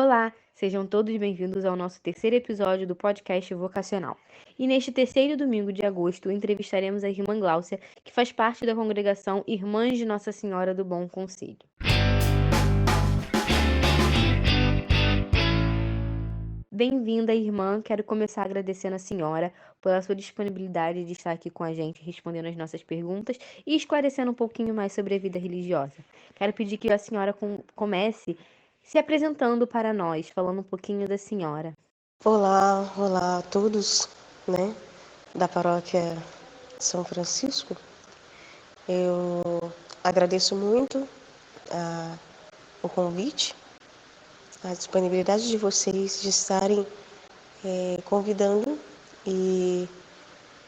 Olá, sejam todos bem-vindos ao nosso terceiro episódio do podcast Vocacional. E neste terceiro domingo de agosto, entrevistaremos a irmã Gláucia, que faz parte da congregação Irmãs de Nossa Senhora do Bom Conselho. Bem-vinda, irmã. Quero começar agradecendo a senhora pela sua disponibilidade de estar aqui com a gente, respondendo as nossas perguntas e esclarecendo um pouquinho mais sobre a vida religiosa. Quero pedir que a senhora comece se apresentando para nós, falando um pouquinho da senhora. Olá a todos, né, da paróquia São Francisco. Eu agradeço muito o convite, a disponibilidade de vocês de estarem convidando e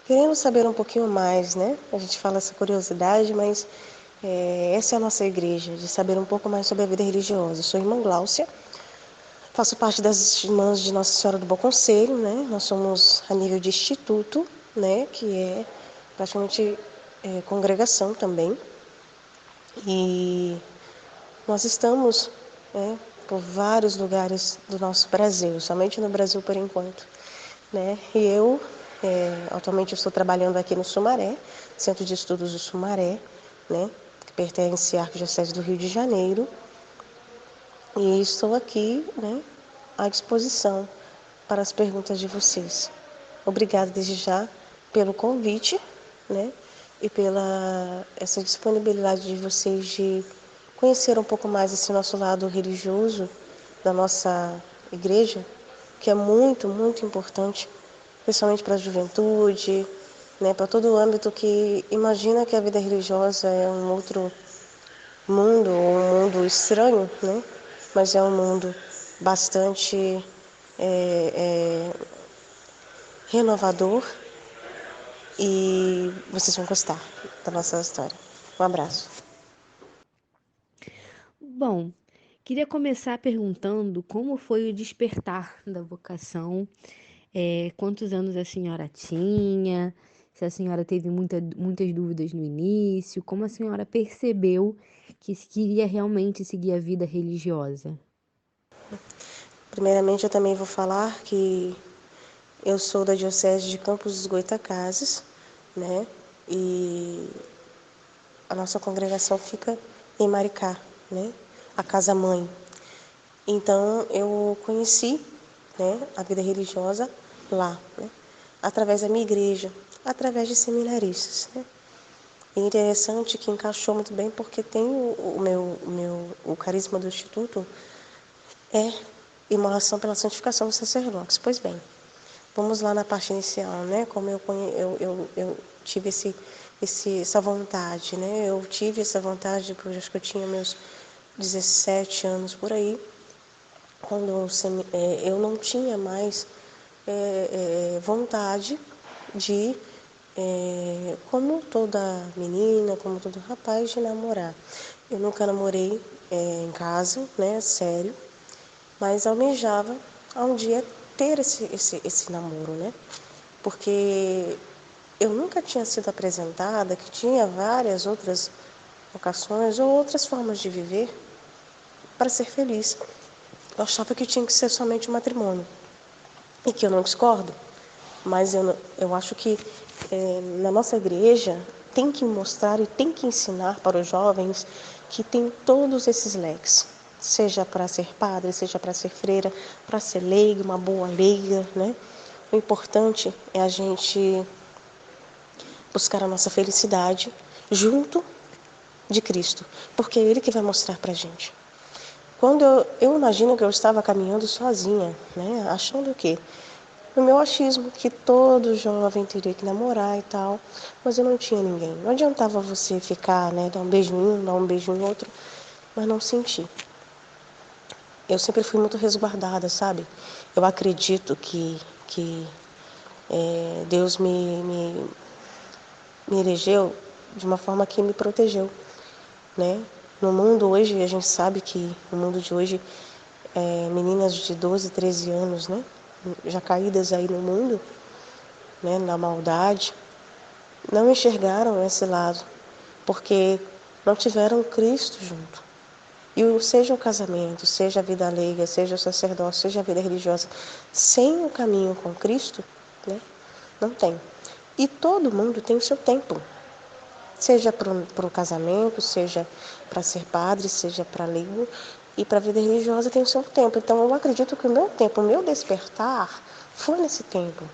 querendo saber um pouquinho mais, né? A gente fala essa curiosidade, mas essa é a nossa igreja, de saber um pouco mais sobre a vida religiosa. Eu sou irmã Gláucia, faço parte das Irmãs de Nossa Senhora do Bom Conselho, né? Nós somos a nível de instituto, né? Que é praticamente congregação também. E nós estamos, né, por vários lugares do nosso Brasil, somente no Brasil por enquanto, né? E eu, atualmente, estou trabalhando aqui no Sumaré, Centro de Estudos do Sumaré, né? Que pertence à Arquidiocese do Rio de Janeiro. E estou aqui, né, à disposição para as perguntas de vocês. Obrigada desde já pelo convite, né, e pela essa disponibilidade de vocês de conhecer um pouco mais esse nosso lado religioso da nossa igreja, que é muito, muito importante, principalmente para a juventude, né, para todo o âmbito que imagina que a vida religiosa é um outro mundo, ou um mundo estranho, né? Mas é um mundo bastante renovador e vocês vão gostar da nossa história. Um abraço. Bom, queria começar perguntando como foi o despertar da vocação, quantos anos a senhora tinha, se a senhora teve muitas dúvidas no início, como a senhora percebeu que queria realmente seguir a vida religiosa. Primeiramente, eu também vou falar que eu sou da Diocese de Campos dos Goytacazes, né? E a nossa congregação fica em Maricá, né? A Casa Mãe. Então, eu conheci, né, a vida religiosa lá, né? Através da minha igreja, através de seminaristas, né? E interessante que encaixou muito bem porque tem o carisma do Instituto é imolação pela santificação dos sacerdotes. Pois bem, vamos lá na parte inicial, né? Como eu tive essa vontade, né? Eu tive essa vontade, porque acho que eu tinha meus 17 anos por aí, quando eu não tinha mais vontade de, como toda menina, como todo rapaz, de namorar. Eu nunca namorei em casa, né, sério, mas almejava um dia ter esse namoro, né? Porque eu nunca tinha sido apresentada que tinha várias outras vocações ou outras formas de viver para ser feliz. Eu achava que tinha que ser somente o matrimônio. E que eu não discordo, mas eu acho que na nossa igreja tem que mostrar e tem que ensinar para os jovens que tem todos esses leques, seja para ser padre, seja para ser freira, para ser leiga, uma boa leiga, né? O importante é a gente buscar a nossa felicidade junto de Cristo, porque é Ele que vai mostrar para a gente. Quando eu imagino que eu estava caminhando sozinha, né, achando que no meu achismo, que todo jovem teria que namorar e tal, mas eu não tinha ninguém. Não adiantava você ficar, né, dar um beijo em um, dar um beijo em outro, mas não senti. Eu sempre fui muito resguardada, sabe? Eu acredito que Deus me elegeu de uma forma que me protegeu, né? No mundo hoje, a gente sabe que no mundo de hoje, meninas de 12, 13 anos, né, já caídas aí no mundo, né, na maldade, não enxergaram esse lado, porque não tiveram Cristo junto. Seja o casamento, seja a vida leiga, seja o sacerdócio, seja a vida religiosa, sem o caminho com Cristo, né, não tem. E todo mundo tem o seu tempo, seja para o casamento, seja para ser padre, seja para leigo, e para a vida religiosa tem o seu tempo. Então eu acredito que o meu tempo, o meu despertar, foi nesse tempo.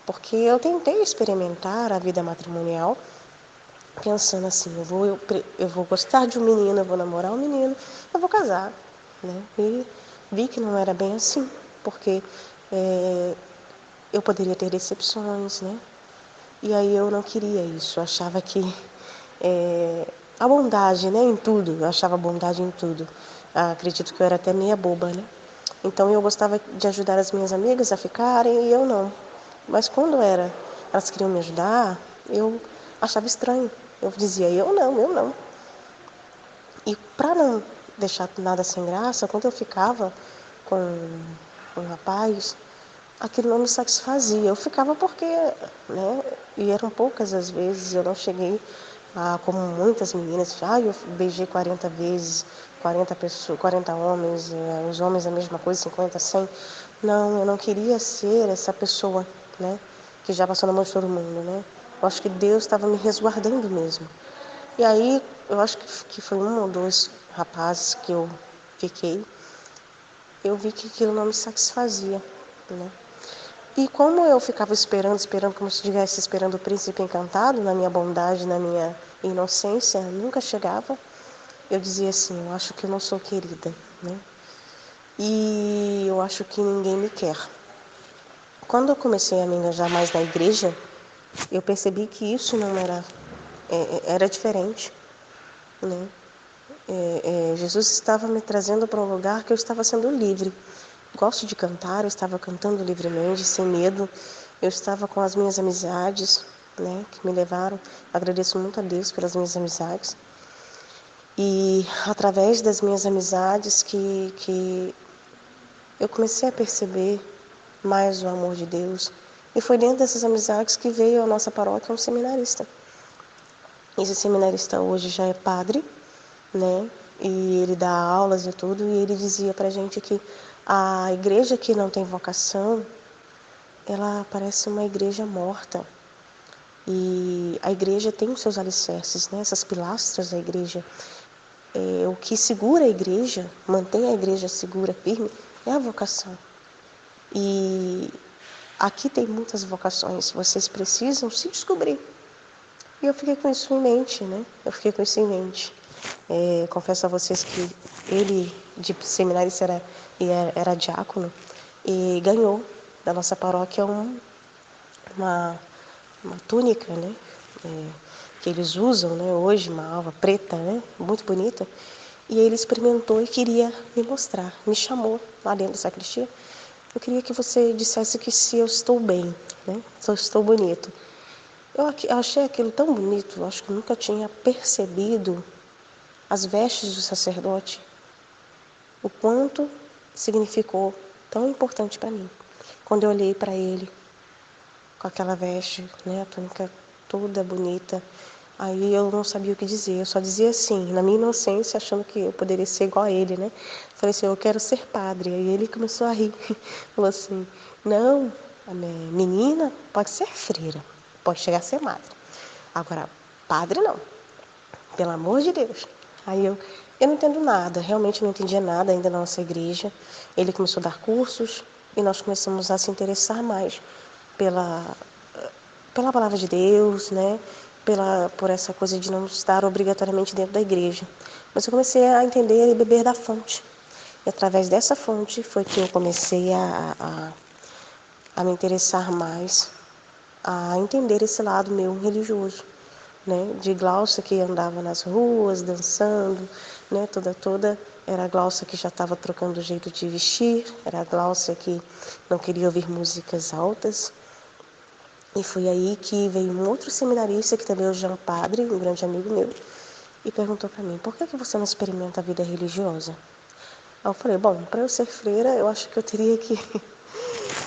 Porque eu tentei experimentar a vida matrimonial pensando assim, eu vou gostar de um menino, eu vou namorar um menino, eu vou casar, né? E vi que não era bem assim, porque eu poderia ter decepções, né? E aí eu não queria isso, eu achava que a bondade, né, em tudo, eu achava bondade em tudo. Acredito que eu era até meia boba, né? Então eu gostava de ajudar as minhas amigas a ficarem e eu não. Mas quando elas queriam me ajudar, eu achava estranho. Eu dizia, eu não, eu não. E para não deixar nada sem graça, quando eu ficava com um rapaz, aquilo não me satisfazia. Eu ficava porque, né, e eram poucas as vezes, eu não cheguei a, como muitas meninas, eu beijei 40 vezes, 40 pessoas, 40 homens, os homens a mesma coisa, 50, 100. Não, eu não queria ser essa pessoa, né, que já passou na mão de todo mundo, né. Eu acho que Deus estava me resguardando mesmo. E aí, eu acho que foi um ou dois rapazes que eu fiquei, eu vi que aquilo não me satisfazia, né. E como eu ficava esperando, como se estivesse esperando o príncipe encantado, na minha bondade, na minha inocência, nunca chegava, eu dizia assim, eu acho que eu não sou querida, né? E eu acho que ninguém me quer. Quando eu comecei a me engajar mais na igreja, eu percebi que isso não era diferente, né? Jesus estava me trazendo para um lugar que eu estava sendo livre. Gosto de cantar, eu estava cantando livremente, sem medo. Eu estava com as minhas amizades, né, que me levaram. Agradeço muito a Deus pelas minhas amizades. E através das minhas amizades que eu comecei a perceber mais o amor de Deus. E foi dentro dessas amizades que veio à nossa paróquia um seminarista. Esse seminarista hoje já é padre, né? E ele dá aulas e tudo, e ele dizia pra gente que a igreja que não tem vocação, ela parece uma igreja morta. E a igreja tem os seus alicerces, né? Essas pilastras da igreja. O que segura a igreja, mantém a igreja segura, firme, é a vocação. E aqui tem muitas vocações, vocês precisam se descobrir. E eu fiquei com isso em mente, né? Eu fiquei com isso em mente. Confesso a vocês que ele, de seminarista, era diácono e ganhou da nossa paróquia uma, uma túnica, né? Que eles usam, né? Hoje, uma alva preta, né? Muito bonita. E ele experimentou e queria me mostrar. Me chamou lá dentro da sacristia. Eu queria que você dissesse que se eu estou bem, né? Se eu estou bonito. Eu achei aquilo tão bonito, acho que nunca tinha percebido as vestes do sacerdote, o quanto significou tão importante para mim. Quando eu olhei para ele com aquela veste, né, a túnica toda bonita, aí eu não sabia o que dizer, eu só dizia assim, na minha inocência, achando que eu poderia ser igual a ele, né? Falei assim, eu quero ser padre. Aí ele começou a rir, falou assim, não, menina, pode ser freira, pode chegar a ser madre. Agora, padre não, pelo amor de Deus. Aí eu não entendo nada, realmente não entendia nada ainda na nossa igreja. Ele começou a dar cursos e nós começamos a se interessar mais pela, pela palavra de Deus, né? Por essa coisa de não estar obrigatoriamente dentro da igreja. Mas eu comecei a entender e beber da fonte. E através dessa fonte foi que eu comecei a me interessar mais, a entender esse lado meu religioso, né? De Glaucia que andava nas ruas dançando, né? Toda era a Glaucia que já estava trocando o jeito de vestir, era a Glaucia que não queria ouvir músicas altas. E foi aí que veio um outro seminarista que também hoje é um padre, um grande amigo meu, e perguntou para mim: por que você não experimenta a vida religiosa? Aí eu falei: bom, para eu ser freira, eu acho que eu teria que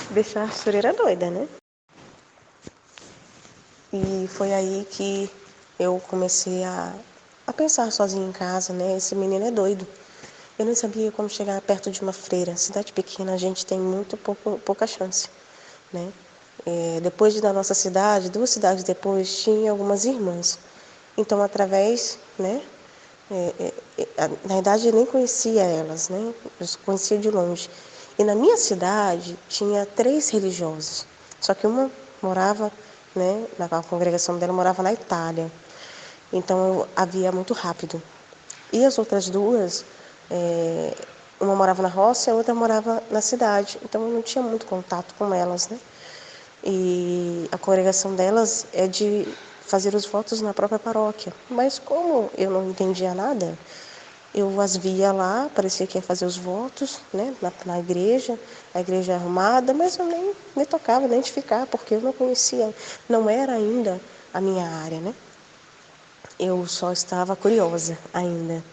deixar a freira doida, né? E foi aí que eu comecei a a pensar sozinha em casa, né? Esse menino é doido. Eu não sabia como chegar perto de uma freira. Cidade pequena, a gente tem pouca chance, né? Depois da nossa cidade, 2 cidades depois, tinha algumas irmãs. Então, através, né? Na verdade, eu nem conhecia elas, né? Eu conhecia de longe. E na minha cidade, tinha 3 religiosas. Só que uma morava, né? A congregação dela morava na Itália. Então, eu havia muito rápido. E as outras 2, uma morava na roça e a outra morava na cidade. Então, eu não tinha muito contato com elas, né? E a congregação delas é de fazer os votos na própria paróquia. Mas como eu não entendia nada, eu as via lá, parecia que ia fazer os votos, né, na igreja, a igreja arrumada, mas eu nem me tocava, nem de ficar, porque eu não conhecia, não era ainda a minha área, né? Eu só estava curiosa ainda.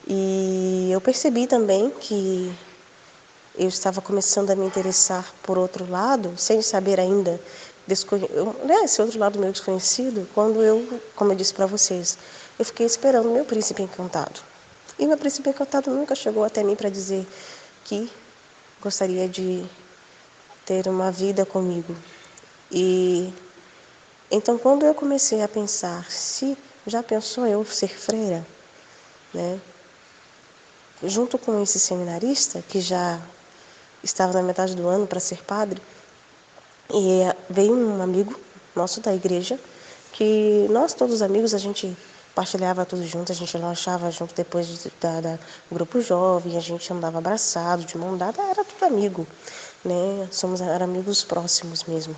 E eu percebi também que eu estava começando a me interessar por outro lado, sem saber ainda esse outro lado meu desconhecido, quando como eu disse para vocês, eu fiquei esperando o meu príncipe encantado. E meu príncipe encantado nunca chegou até mim para dizer que gostaria de ter uma vida comigo. E então, quando eu comecei a pensar, se já pensou eu ser freira, né? Junto com esse seminarista que já estava na metade do ano para ser padre, e veio um amigo nosso da igreja, que nós todos amigos, a gente partilhava tudo junto, a gente lanchava junto depois da grupo jovem, a gente andava abraçado, de mão dada, era tudo amigo, né? Eram amigos próximos mesmo.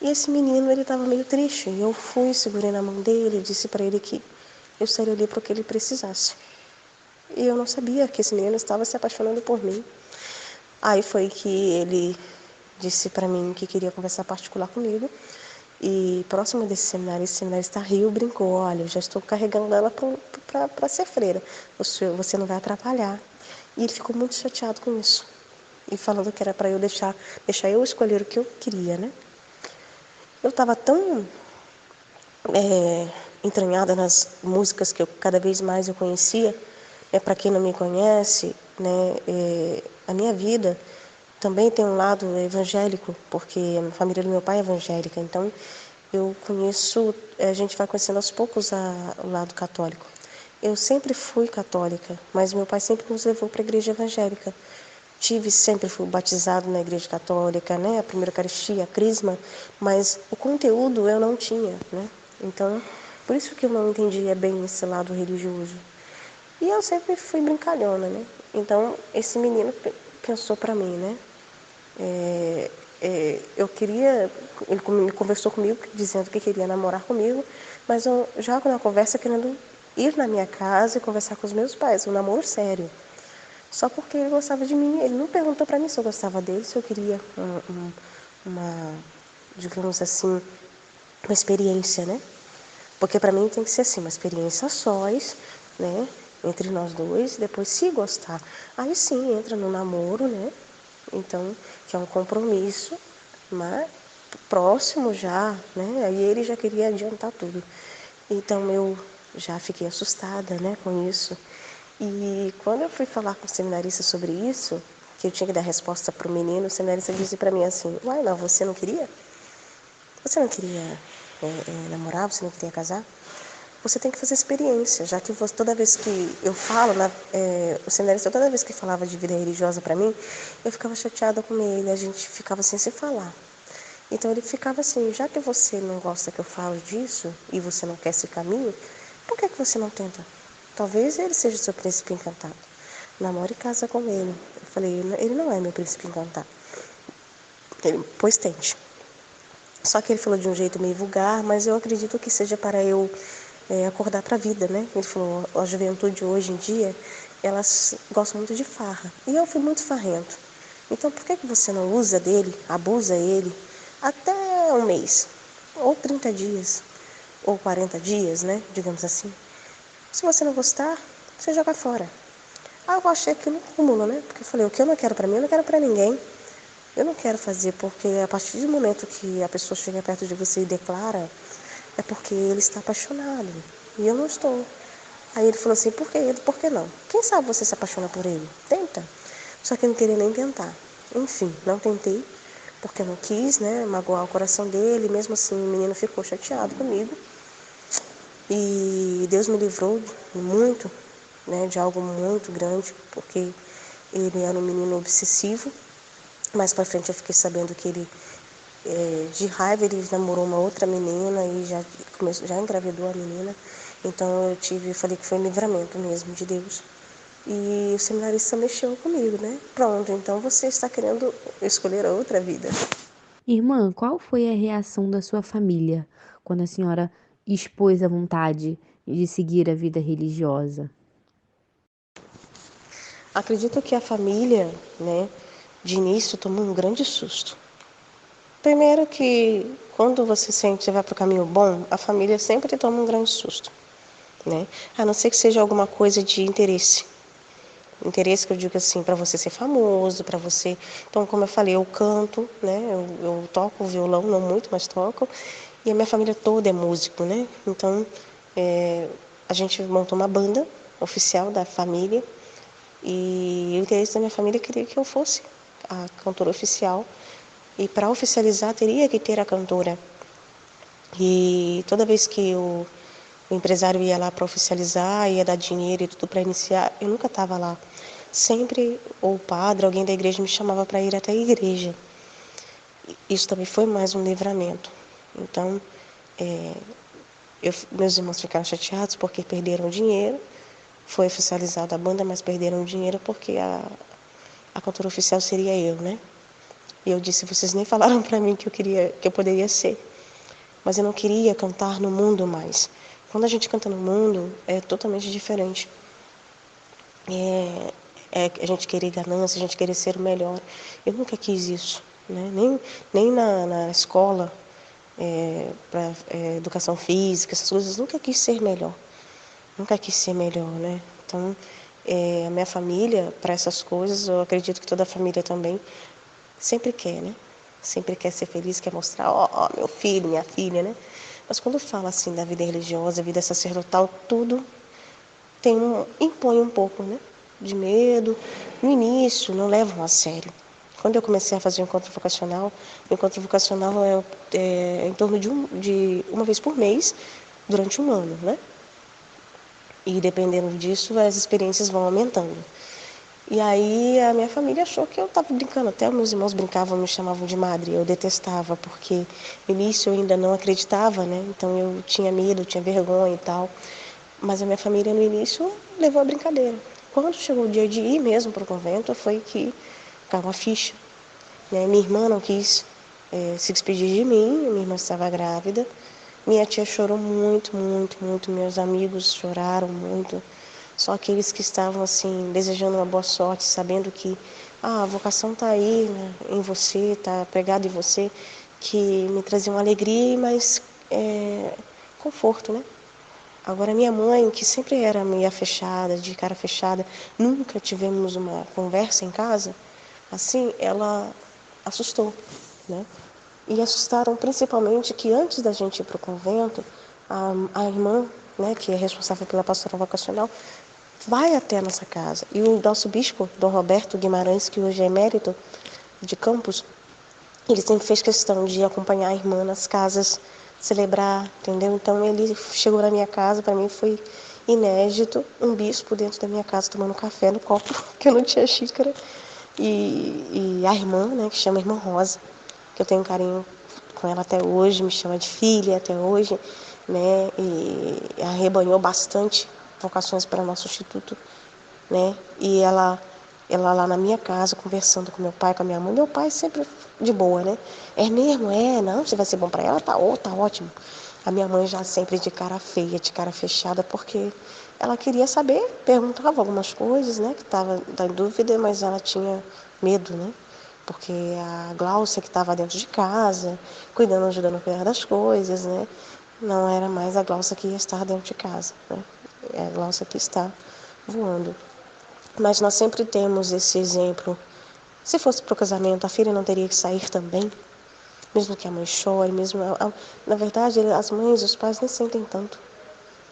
E esse menino, ele estava meio triste, e eu fui, segurei na mão dele, disse para ele que eu estaria ali para o que ele precisasse. E eu não sabia que esse menino estava se apaixonando por mim. Aí foi que ele disse para mim que queria conversar particular comigo. E próximo desse seminário, esse seminarista Rio brincou: olha, eu já estou carregando ela para ser freira, você não vai atrapalhar. E ele ficou muito chateado com isso. E falando que era para eu deixar eu escolher o que eu queria, né? Eu estava tão entranhada nas músicas que cada vez mais eu conhecia. Para quem não me conhece, né, a minha vida também tem um lado evangélico, porque a família do meu pai é evangélica, então eu conheço, a gente vai conhecendo aos poucos o lado católico. Eu sempre fui católica, mas meu pai sempre nos levou para a igreja evangélica. Sempre fui batizado na igreja católica, né, a primeira Eucaristia, a Crisma, mas o conteúdo eu não tinha, né? Então, por isso que eu não entendia bem esse lado religioso. E eu sempre fui brincalhona, né? Então, esse menino pensou para mim, né? Eu queria, ele conversou comigo dizendo que queria namorar comigo, mas eu já na conversa querendo ir na minha casa e conversar com os meus pais, um namoro sério. Só porque ele gostava de mim, ele não perguntou para mim se eu gostava dele, se eu queria uma, digamos assim, uma experiência, né? Porque para mim tem que ser assim, uma experiência sós, né? Entre nós dois, depois se gostar. Aí sim entra no namoro, né? Então, que é um compromisso, mas próximo já, né? Aí ele já queria adiantar tudo. Então eu já fiquei assustada, né, com isso. E quando eu fui falar com o seminarista sobre isso, que eu tinha que dar resposta para o menino, o seminarista disse para mim assim: uai, não, você não queria? Você não queria namorar? Você não queria casar? Você tem que fazer experiência, já que toda vez que eu falo, o seminarista, toda vez que falava de vida religiosa para mim, eu ficava chateada com ele, a gente ficava sem se falar. Então ele ficava assim: já que você não gosta que eu falo disso e você não quer esse caminho, por que você não tenta? Talvez ele seja seu príncipe encantado. Namore e casa com ele. Eu falei: ele não é meu príncipe encantado. Pois tente. Só que ele falou de um jeito meio vulgar, mas eu acredito que seja para eu acordar para a vida, né? Ele falou: a juventude hoje em dia, elas gostam muito de farra. E eu fui muito farrento. Então, por que você não usa dele, abusa ele, até um mês? Ou 30 dias, ou 40 dias, né? Digamos assim. Se você não gostar, você joga fora. Ah, eu achei aquilo um cúmulo, né? Porque eu falei: o que eu não quero para mim, eu não quero para ninguém. Eu não quero fazer, porque a partir do momento que a pessoa chega perto de você e declara, é porque ele está apaixonado. E eu não estou. Aí ele falou assim, por que ele? Por que não? Quem sabe você se apaixona por ele? Tenta. Só que eu não queria nem tentar. Enfim, não tentei, porque eu não quis, né, magoar o coração dele. Mesmo assim, o menino ficou chateado comigo. E Deus me livrou muito, né, de algo muito grande, porque ele era um menino obsessivo. Mais pra frente eu fiquei sabendo que ele, de raiva, ele namorou uma outra menina e já engravidou a menina. Então falei que foi um livramento mesmo de Deus. E o seminarista mexeu comigo, né? Pronto, então você está querendo escolher outra vida. Irmã, qual foi a reação da sua família quando a senhora expôs a vontade de seguir a vida religiosa? Acredito que a família, né, de início tomou um grande susto. Primeiro que quando você sente que vai para o caminho bom, a família sempre toma um grande susto, né? A não ser que seja alguma coisa de interesse. Interesse que eu digo assim, para você ser famoso, para você... Então, como eu falei, eu canto, né? Eu toco violão, não muito, mas toco. E a minha família toda é músico, né? Então, a gente montou uma banda oficial da família. E o interesse da minha família queria que eu fosse a cantora oficial. E para oficializar, teria que ter a cantora. E toda vez que o empresário ia lá para oficializar, ia dar dinheiro e tudo para iniciar, eu nunca estava lá. Sempre ou o padre, alguém da igreja me chamava para ir até a igreja. Isso também foi mais um livramento. Então, meus irmãos ficaram chateados porque perderam dinheiro. Foi oficializada a banda, mas perderam dinheiro porque a cantora oficial seria eu, né? E eu disse, vocês nem falaram para mim que eu poderia ser. Mas eu não queria cantar no mundo mais. Quando a gente canta no mundo, é totalmente diferente. É a gente querer ganância, a gente querer ser o melhor. Eu nunca quis isso, né? Nem na escola, para educação física, essas coisas, nunca quis ser melhor. Nunca quis ser melhor, né? Então, a minha família, para essas coisas, eu acredito que toda a família também sempre quer, né? Sempre quer ser feliz, quer mostrar, ó, meu filho, minha filha, né? Mas quando fala assim da vida religiosa, vida sacerdotal, tudo impõe um pouco, né? De medo. No início, não levam a sério. Quando eu comecei a fazer o encontro vocacional é em torno de uma vez por mês, durante um ano, né? E dependendo disso, as experiências vão aumentando. E aí a minha família achou que eu estava brincando, até meus irmãos brincavam, me chamavam de madre, eu detestava, porque no início eu ainda não acreditava, né? Então eu tinha medo, tinha vergonha e tal. Mas a minha família no início levou a brincadeira. Quando chegou o dia de ir mesmo para o convento, foi que caiu a ficha. Né? Minha irmã não quis se despedir de mim, minha irmã estava grávida. Minha tia chorou muito, muito, muito. Meus amigos choraram muito. Só aqueles que estavam assim desejando uma boa sorte, sabendo que a vocação está aí, né, em você, está pregada em você, que me traziam alegria, mas conforto, né? Agora minha mãe, que sempre era meia fechada, de cara fechada, nunca tivemos uma conversa em casa, assim, ela assustou, né? E assustaram principalmente que antes da gente ir para o convento, a irmã, né, que é responsável pela pastoral vocacional, vai até a nossa casa. E o nosso bispo, Dom Roberto Guimarães, que hoje é emérito de Campos, ele sempre fez questão de acompanhar a irmã nas casas, celebrar, entendeu? Então ele chegou na minha casa, para mim foi inédito, um bispo dentro da minha casa tomando café no copo, que eu não tinha xícara. E a irmã, né, que chama Irmã Rosa, que eu tenho um carinho com ela até hoje, me chama de filha até hoje, né? E arrebanhou bastante vocações para nosso instituto, né? E ela lá na minha casa, conversando com meu pai, com a minha mãe. Meu pai sempre de boa, né? É mesmo? É, não, se vai ser bom para ela, tá ótimo. A minha mãe já sempre de cara feia, de cara fechada, porque ela queria saber, perguntava algumas coisas, né? Que estava em dúvida, mas ela tinha medo, né? Porque a Gláucia que estava dentro de casa, cuidando, ajudando a cuidar das coisas, né? Não era mais a Gláucia que ia estar dentro de casa, né? É a Gláucia que está voando. Mas nós sempre temos esse exemplo. Se fosse para o casamento, a filha não teria que sair também, mesmo que a mãe chore, mesmo na verdade, as mães e os pais nem sentem tanto,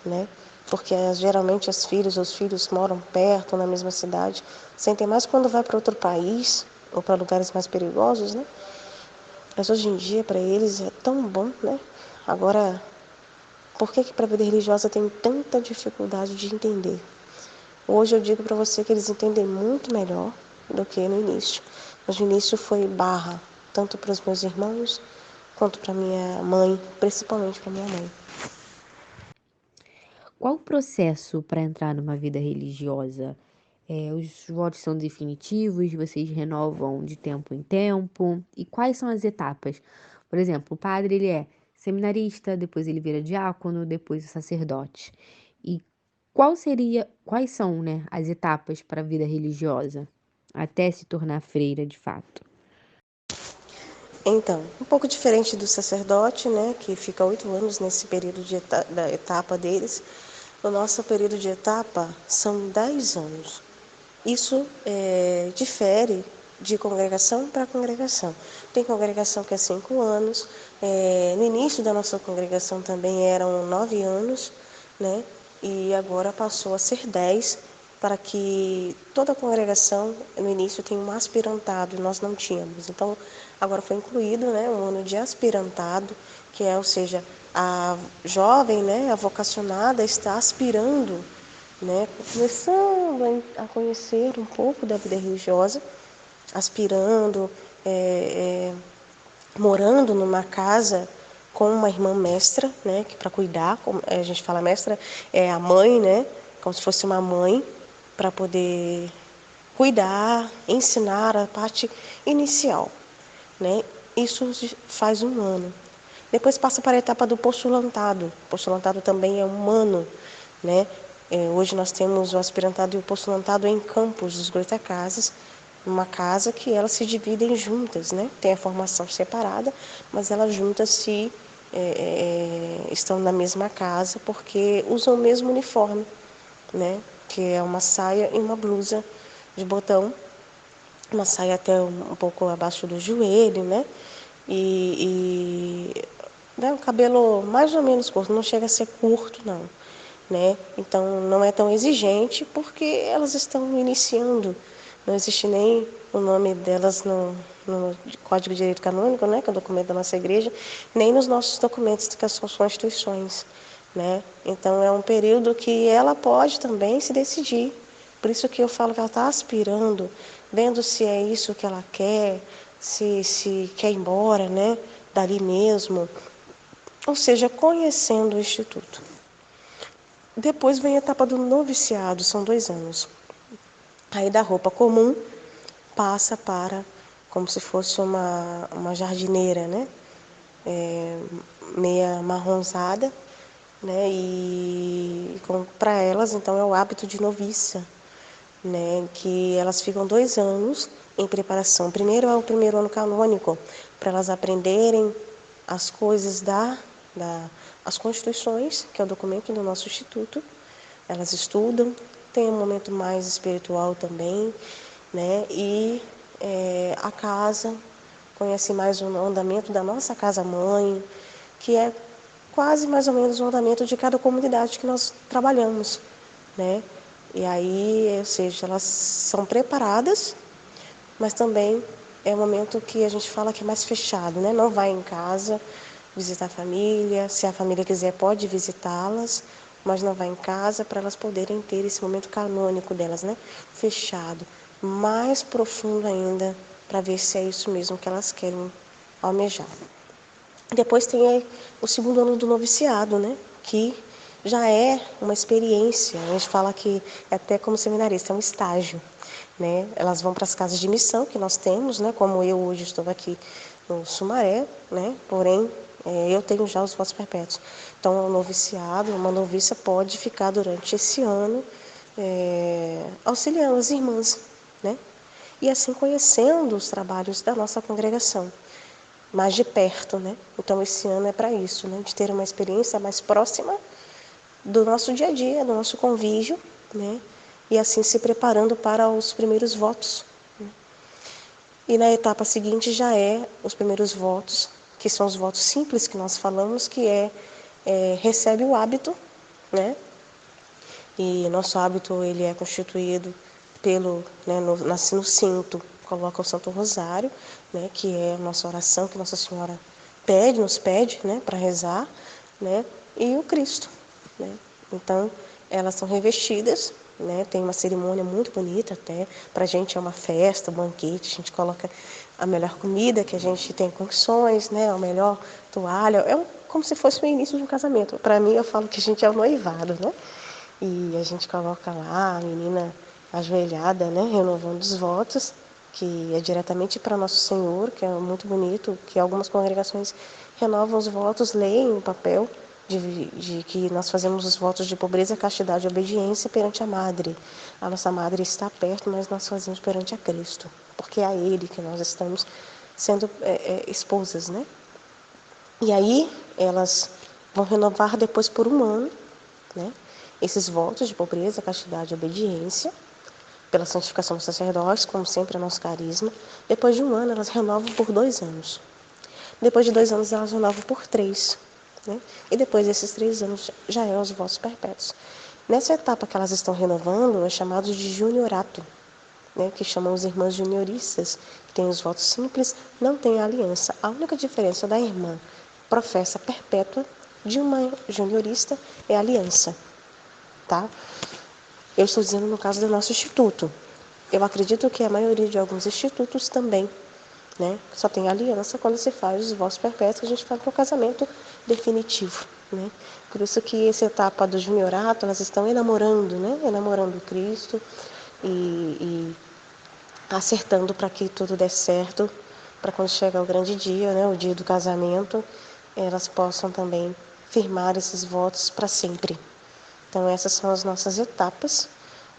né? porque geralmente os filhos moram perto, na mesma cidade, sentem mais quando vai para outro país ou para lugares mais perigosos, né? Mas hoje em dia, para eles, é tão bom, né? Agora, por que para a vida religiosa tem tanta dificuldade de entender? Hoje eu digo para você que eles entendem muito melhor do que no início. Mas no início foi barra, tanto para os meus irmãos quanto para minha mãe, principalmente para minha mãe. Qual o processo para entrar numa vida religiosa? Os votos são definitivos, vocês renovam de tempo em tempo? E quais são as etapas? Por exemplo, o padre ele é seminarista, depois ele vira diácono, depois sacerdote. E quais são, né, as etapas para a vida religiosa até se tornar freira de fato? Então, um pouco diferente do sacerdote, né, que fica 8 anos nesse período da etapa deles, o nosso período de etapa são 10 anos. Isso difere de congregação para congregação. Tem congregação que é 5 anos, no início da nossa congregação também eram 9 anos, né? E agora passou a ser 10, para que toda a congregação no início tenha um aspirantado, e nós não tínhamos. Então, agora foi incluído, né, um ano de aspirantado, que é, ou seja, a jovem, né, a vocacionada está aspirando, né, começando a conhecer um pouco da vida religiosa, aspirando, morando numa casa com uma irmã mestra, né, que para cuidar, como a gente fala mestra, é a mãe, né, como se fosse uma mãe, para poder cuidar, ensinar a parte inicial, né? Isso faz um ano. Depois passa para a etapa do postulantado. O postulantado também é um ano, né? Hoje nós temos o aspirantado e o postulantado em campos dos Goitacazes, uma casa que elas se dividem juntas, né? Tem a formação separada, mas elas juntas estão na mesma casa porque usam o mesmo uniforme, né? Que é uma saia e uma blusa de botão, uma saia até um pouco abaixo do joelho, né? Né, um cabelo mais ou menos curto, não chega a ser curto, não, né? Então não é tão exigente porque elas estão iniciando. Não existe nem o nome delas no Código de Direito Canônico, né, que é o documento da nossa igreja, nem nos nossos documentos que são as constituições, né? Então é um período que ela pode também se decidir. Por isso que eu falo que ela está aspirando, vendo se é isso que ela quer, se quer ir embora, né, dali mesmo, ou seja, conhecendo o Instituto. Depois vem a etapa do noviciado, são 2 anos. Aí da roupa comum passa para como se fosse uma jardineira, né? Meia marronzada, né? E para elas, então, é o hábito de noviça, né? Que elas ficam 2 anos em preparação. Primeiro é o primeiro ano canônico, para elas aprenderem as coisas as constituições, que é o documento do nosso instituto. Elas estudam, tem um momento mais espiritual também, né? E a casa, conhece mais o andamento da nossa casa-mãe, que é quase mais ou menos o andamento de cada comunidade que nós trabalhamos, né? E aí, ou seja, elas são preparadas, mas também é um momento que a gente fala que é mais fechado, né? Não vai em casa visitar a família, se a família quiser pode visitá-las, mas não vai em casa para elas poderem ter esse momento canônico delas, né? Fechado, mais profundo ainda, para ver se é isso mesmo que elas querem almejar. Depois tem o segundo ano do noviciado, né? Que já é uma experiência. A gente fala que é até como seminarista, é um estágio, né? Elas vão para as casas de missão que nós temos, né? Como eu hoje estou aqui no Sumaré, né? Porém, eu tenho já os votos perpétuos. Então, o noviciado, uma noviça pode ficar durante esse ano auxiliando as irmãs, né? E assim conhecendo os trabalhos da nossa congregação mais de perto, né? Então esse ano é para isso, né? De ter uma experiência mais próxima do nosso dia a dia, do nosso convívio, né? E assim se preparando para os primeiros votos. Né? E na etapa seguinte já é os primeiros votos, que são os votos simples que nós falamos, que recebe o hábito, né? E nosso hábito ele é constituído pelo, né, no cinto, coloca o Santo Rosário, né, que é a nossa oração que Nossa Senhora nos pede, né, para rezar, né, e o Cristo, né. Então, elas são revestidas, né, tem uma cerimônia muito bonita até, para a gente é uma festa, um banquete, a gente coloca a melhor comida que a gente tem condições, né, a melhor toalha, como se fosse o início de um casamento. Para mim, eu falo que a gente é o noivado, né, e a gente coloca lá a menina ajoelhada, né, renovando os votos, que é diretamente para Nosso Senhor, que é muito bonito, que algumas congregações renovam os votos, leem o papel de que nós fazemos os votos de pobreza, castidade e obediência perante a Madre. A nossa Madre está perto, mas nós fazemos perante a Cristo, porque é a Ele que nós estamos sendo esposas, né? E aí elas vão renovar depois por um ano, né? Esses votos de pobreza, castidade e obediência, pela santificação dos sacerdotes, como sempre é nosso carisma. Depois de um ano, elas renovam por 2 anos. Depois de 2 anos, elas renovam por 3. Né? E depois desses 3 anos, já é os votos perpétuos. Nessa etapa que elas estão renovando, é chamado de juniorato, né? Que chamam as irmãs junioristas, que têm os votos simples, não têm aliança. A única diferença da irmã professa perpétua de uma juniorista é a aliança. Tá? Eu estou dizendo no caso do nosso instituto. Eu acredito que a maioria de alguns institutos também, né? Só tem aliança quando se faz os votos perpétuos, a gente fala que é o casamento definitivo, né? Por isso que essa etapa do juniorato, elas estão enamorando, né? Enamorando Cristo e acertando para que tudo dê certo, para quando chegar o grande dia, né? O dia do casamento, elas possam também firmar esses votos para sempre. Então, essas são as nossas etapas,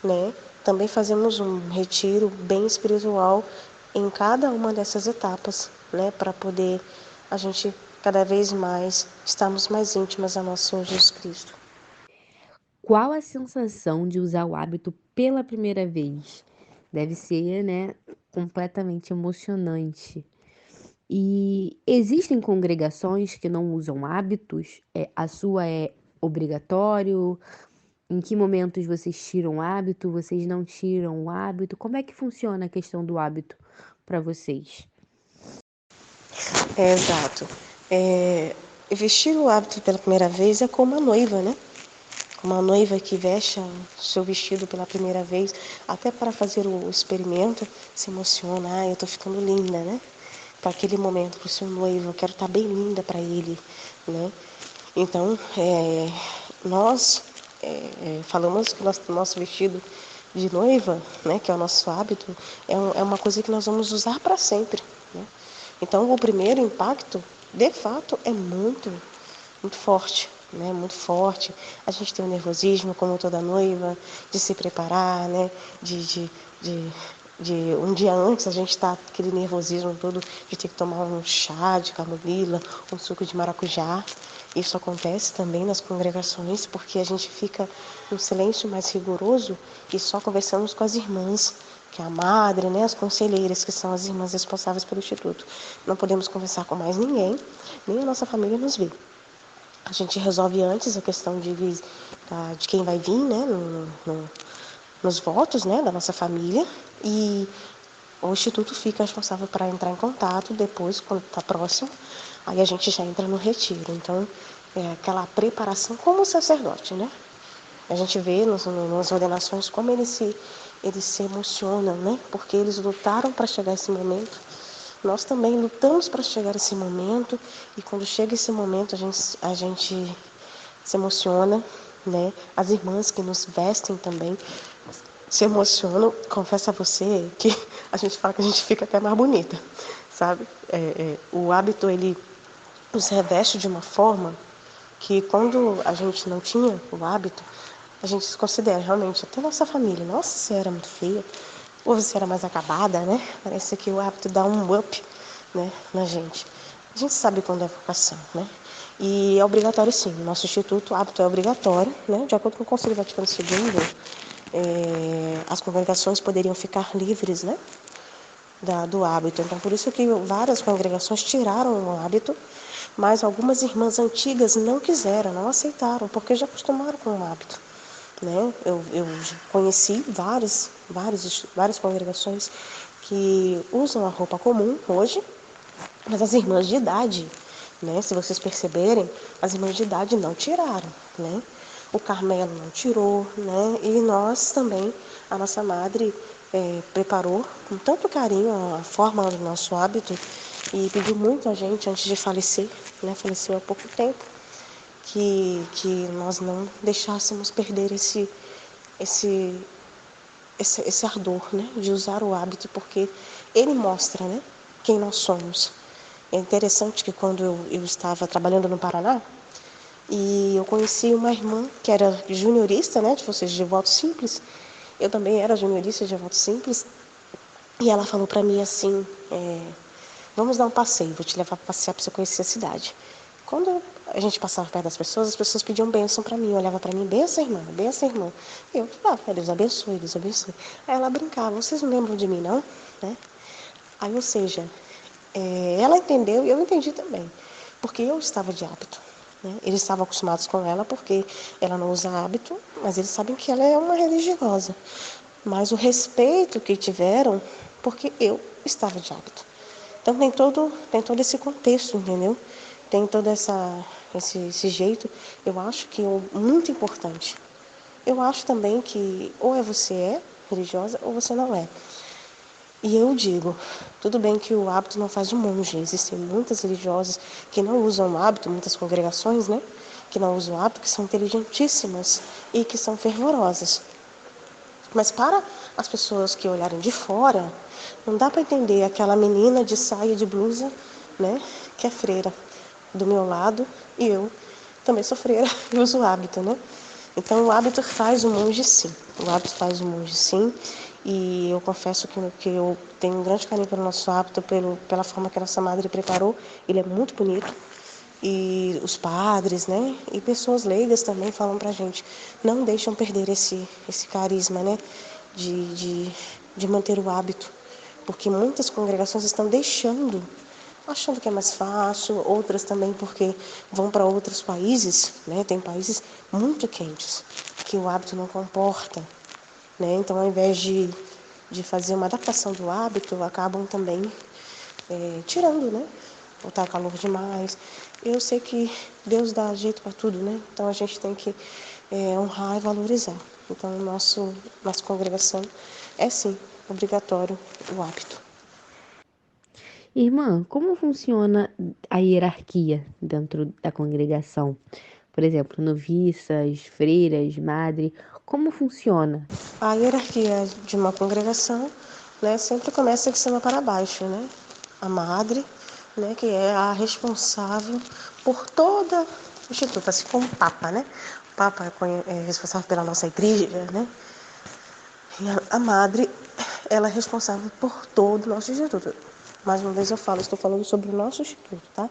né? Também fazemos um retiro bem espiritual em cada uma dessas etapas, né? Para poder a gente cada vez mais estarmos mais íntimas a nosso Senhor Jesus Cristo. Qual a sensação de usar o hábito pela primeira vez? Deve ser, né, completamente emocionante. E existem congregações que não usam hábitos? A sua é obrigatório? Em que momentos vocês tiram o hábito? Vocês não tiram o hábito? Como é que funciona a questão do hábito para vocês? Exato. Vestir o hábito pela primeira vez é como a noiva, né? Como a noiva que veste o seu vestido pela primeira vez, até para fazer o experimento, se emociona, eu tô ficando linda, né? Para aquele momento, para o seu noivo, eu quero estar bem linda para ele, né? Então, nós falamos que nosso vestido de noiva, né, que é o nosso hábito, é uma coisa que nós vamos usar para sempre, né? Então, o primeiro impacto, de fato, é muito forte, né? Muito forte. A gente tem o nervosismo, como toda noiva, de se preparar, né? De, de um dia antes a gente tá aquele nervosismo todo de ter que tomar um chá de camomila, um suco de maracujá. Isso acontece também nas congregações, porque a gente fica no silêncio mais rigoroso e só conversamos com as irmãs, que é a madre, né, as conselheiras, que são as irmãs responsáveis pelo instituto. Não podemos conversar com mais ninguém, nem a nossa família nos vê. A gente resolve antes a questão de quem vai vir, né, nos votos, né, da nossa família, e o instituto fica responsável para entrar em contato depois, quando está próximo, aí a gente já entra no retiro. Então, é aquela preparação como sacerdote, né? A gente vê nas ordenações como eles se emocionam, né? Porque eles lutaram para chegar a esse momento. Nós também lutamos para chegar a esse momento e quando chega esse momento a gente se emociona, né? As irmãs que nos vestem também se emocionam. Confesso a você que a gente fala que a gente fica até mais bonita, sabe? O hábito ele nos reveste de uma forma que quando a gente não tinha o hábito, a gente se considera realmente, até nossa família, nossa, você era muito feia, ou você era mais acabada, né? Parece que o hábito dá um up, né, na gente. A gente sabe quando é vocação, né? E é obrigatório sim, no nosso instituto o hábito é obrigatório, né? De acordo com o Concílio Vaticano II, as congregações poderiam ficar livres, né? Do hábito. Então, por isso que várias congregações tiraram o hábito, mas algumas irmãs antigas não quiseram, não aceitaram, porque já acostumaram com o hábito. né? Eu conheci várias congregações que usam a roupa comum hoje, mas as irmãs de idade, né? Se vocês perceberem, as irmãs de idade não tiraram, né? O Carmelo não tirou, né? E nós também, a nossa madre preparou com tanto carinho a forma do nosso hábito e pediu muito a gente antes de falecer, né? Faleceu há pouco tempo, que nós não deixássemos perder esse, esse ardor, né? De usar o hábito, porque ele mostra, né? Quem nós somos. É interessante que quando eu estava trabalhando no Paraná, e eu conheci uma irmã que era juniorista, né, ou seja, de voto simples. Eu também era juniorista de voto simples. E ela falou para mim assim, vamos dar um passeio, vou te levar para passear para você conhecer a cidade. Quando a gente passava perto das pessoas, as pessoas pediam bênção para mim, olhava para mim, benção irmã, benção irmã. E eu falava, Deus abençoe, Deus abençoe. Aí ela brincava, vocês não lembram de mim não? Né? Aí, ou seja, ela entendeu e eu entendi também, porque eu estava de hábito. Né? Eles estavam acostumados com ela porque ela não usa hábito, mas eles sabem que ela é uma religiosa. Mas o respeito que tiveram, porque eu estava de hábito. Então tem todo esse contexto, entendeu? Tem todo esse jeito. Eu acho que é muito importante. Eu acho também que ou você é religiosa ou você não é. E eu digo, tudo bem que o hábito não faz o monge. Existem muitas religiosas que não usam o hábito, muitas congregações, né? Que não usam o hábito, que são inteligentíssimas e que são fervorosas. Mas para as pessoas que olharem de fora, não dá para entender aquela menina de saia de blusa, né? Que é freira do meu lado e eu também sou freira e uso o hábito, né? Então o hábito faz o monge sim. O hábito faz o monge sim. E eu confesso que eu tenho um grande carinho pelo nosso hábito, pela forma que a nossa madre preparou. Ele é muito bonito. E os padres, né? E pessoas leigas também falam pra gente, não deixam perder esse carisma, né? De, de, de manter o hábito. Porque muitas congregações estão deixando, achando que é mais fácil, outras também porque vão para outros países, né? Tem países muito quentes, que o hábito não comporta, né? Então, ao invés de fazer uma adaptação do hábito, acabam também tirando, né? Botar calor demais. Eu sei que Deus dá jeito para tudo, né? Então a gente tem que honrar e valorizar. Então, nossa congregação é sim obrigatório o hábito. Irmã, como funciona a hierarquia dentro da congregação? Por exemplo, noviças, freiras, madre, como funciona? A hierarquia de uma congregação, né, sempre começa de cima para baixo, né? A madre, né, que é a responsável por toda o instituto, assim como o Papa, né? O Papa é responsável pela nossa igreja, né? E a madre, ela é responsável por todo o nosso instituto. Mais uma vez eu falo, estou falando sobre o nosso instituto, tá?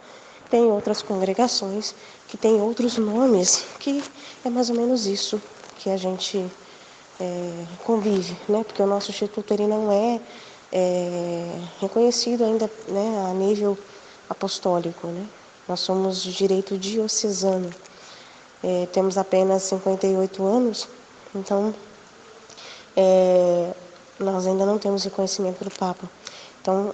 Tem outras congregações que têm outros nomes, que é mais ou menos isso que a gente convive, né? Porque o nosso instituto ele não é reconhecido ainda, né, a nível apostólico, né? Nós somos de direito diocesano, temos apenas 58 anos, então nós ainda não temos reconhecimento do Papa. Então,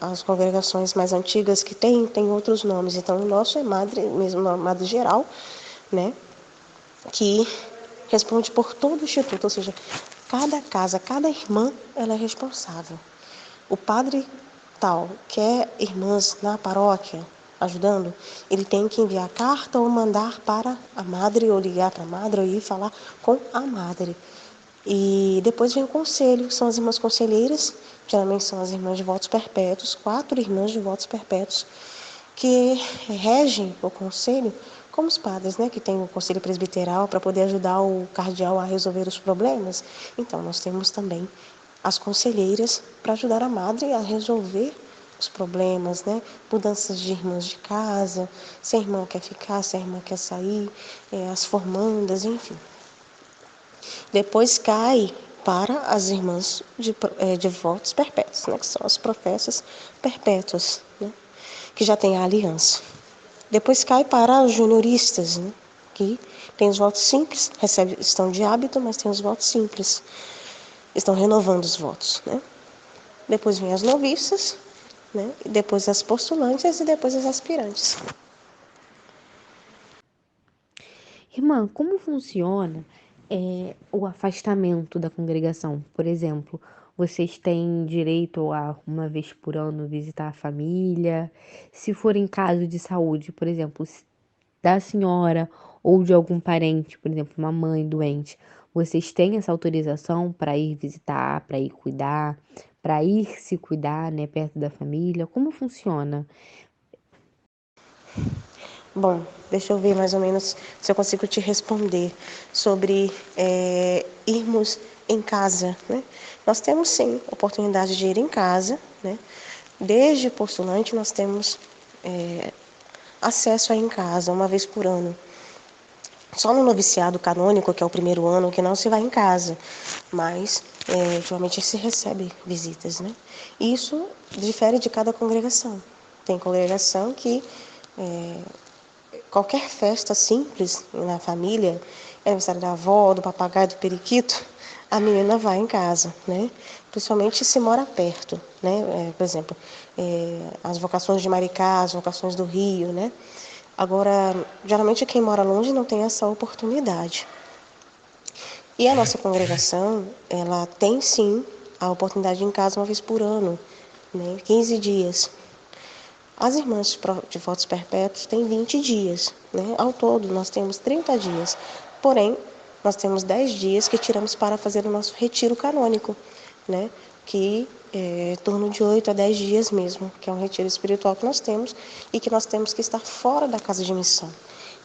as congregações mais antigas que têm outros nomes. Então, o nosso é madre, mesmo a madre geral, né? Que responde por todo o instituto, ou seja, cada casa, cada irmã, ela é responsável. O padre tal quer irmãs na paróquia ajudando, ele tem que enviar carta ou mandar para a madre, ou ligar para a madre, ou ir falar com a madre. E depois vem o conselho, que são as irmãs conselheiras, geralmente são as irmãs de votos perpétuos, 4 irmãs de votos perpétuos, que regem o conselho, como os padres, né, que tem o conselho presbiteral para poder ajudar o cardeal a resolver os problemas. Então, nós temos também as conselheiras para ajudar a madre a resolver os problemas, né? Mudanças de irmãs de casa, se a irmã quer ficar, se a irmã quer sair, as formandas, enfim. Depois cai para as irmãs de votos perpétuos, né? Que são as professas perpétuas, né? Que já tem a aliança. Depois cai para os junioristas, né? que tem os votos simples, estão de hábito, mas tem os votos simples. Estão renovando os votos, né? Depois vem as noviças, né? E depois as postulantes e depois as aspirantes. Irmã, como funciona o afastamento da congregação? Por exemplo, vocês têm direito a uma vez por ano visitar a família? Se for em caso de saúde, por exemplo, da senhora ou de algum parente, por exemplo, uma mãe doente, vocês têm essa autorização para ir visitar, para ir cuidar, para ir se cuidar, né, perto da família? Como funciona? Bom, deixa eu ver mais ou menos se eu consigo te responder sobre irmos em casa, né? Nós temos sim oportunidade de ir em casa, né? Desde postulante nós temos acesso a ir em casa uma vez por ano. Só no noviciado canônico, que é o primeiro ano, que não se vai em casa, mas ultimamente se recebe visitas, né? Isso difere de cada congregação. Tem congregação que qualquer festa simples na família, aniversário da avó, do papagaio, do periquito, a menina vai em casa, né? Principalmente se mora perto, né? Por exemplo, as vocações de Maricá, as vocações do Rio, né? Agora, geralmente quem mora longe não tem essa oportunidade. E a nossa congregação, ela tem sim a oportunidade de ir em casa uma vez por ano, né? 15 dias. As irmãs de votos perpétuos têm 20 dias, né? Ao todo, nós temos 30 dias. Porém, nós temos 10 dias que tiramos para fazer o nosso retiro canônico, né? Que é em torno de 8 a 10 dias mesmo, que é um retiro espiritual que nós temos e que nós temos que estar fora da casa de missão.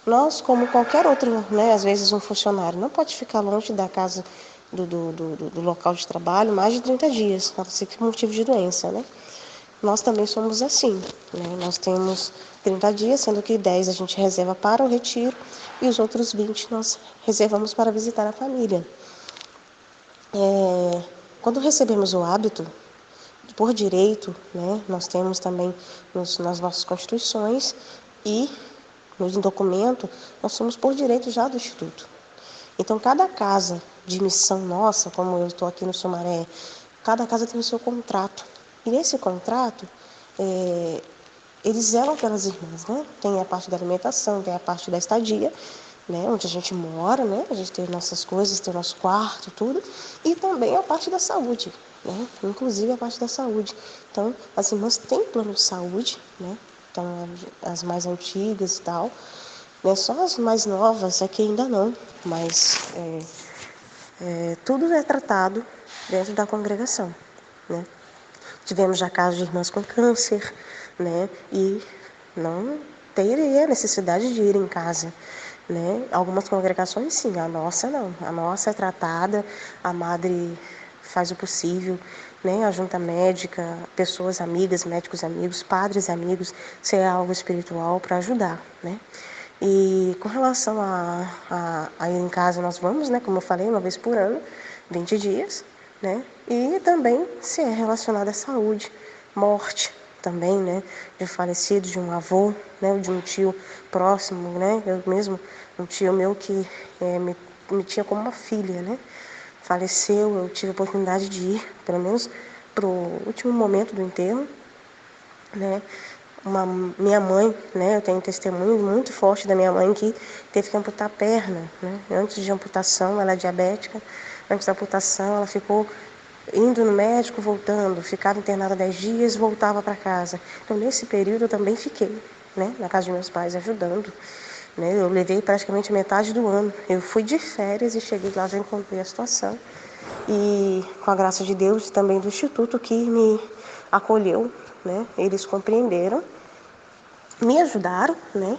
Nós, como qualquer outro, né, às vezes um funcionário, não pode ficar longe da casa do local de trabalho mais de 30 dias, a não ser que por motivo de doença, né? Nós também somos assim, né? Nós temos 30 dias, sendo que 10 a gente reserva para o retiro e os outros 20 nós reservamos para visitar a família. Quando recebemos o hábito, por direito, né, nós temos também nas nossas constituições e no documento, nós somos por direito já do Instituto. Então, cada casa de missão nossa, como eu estou aqui no Sumaré, cada casa tem o seu contrato. E nesse contrato, eles zelam pelas irmãs, né? Tem a parte da alimentação, tem a parte da estadia, né? Onde a gente mora, né? A gente tem nossas coisas, tem o nosso quarto, tudo. E também a parte da saúde, né? Inclusive a parte da saúde. Então, as irmãs têm plano de saúde, né? Então, as mais antigas e tal. Né? Só as mais novas aqui ainda não, mas tudo é tratado dentro da congregação, né? Tivemos já casos de irmãs com câncer, né? E não teria necessidade de ir em casa, né? Algumas congregações sim, a nossa não. A nossa é tratada, a madre faz o possível, né? A junta médica, pessoas amigas, médicos amigos, padres amigos, se é algo espiritual para ajudar, né? E com relação a ir em casa, nós vamos, né? Como eu falei, uma vez por ano, 20 dias, né? E também se é relacionado à saúde, morte também, né? De falecido, de um avô, né? De um tio próximo, né? Eu mesmo, um tio meu que me tinha como uma filha, né? Faleceu, eu tive a oportunidade de ir, pelo menos para o último momento do enterro, né? Minha mãe, né? Eu tenho um testemunho muito forte da minha mãe que teve que amputar a perna, né? Antes de amputação, ela é diabética. Antes da amputação, ela ficou indo no médico, voltando, ficava internada 10 dias, voltava para casa. Então, nesse período, eu também fiquei, né? Na casa de meus pais, ajudando. Né? Eu levei praticamente metade do ano. Eu fui de férias e cheguei lá, já encontrei a situação. E com a graça de Deus, também do Instituto que me acolheu, né? Eles compreenderam, me ajudaram, né?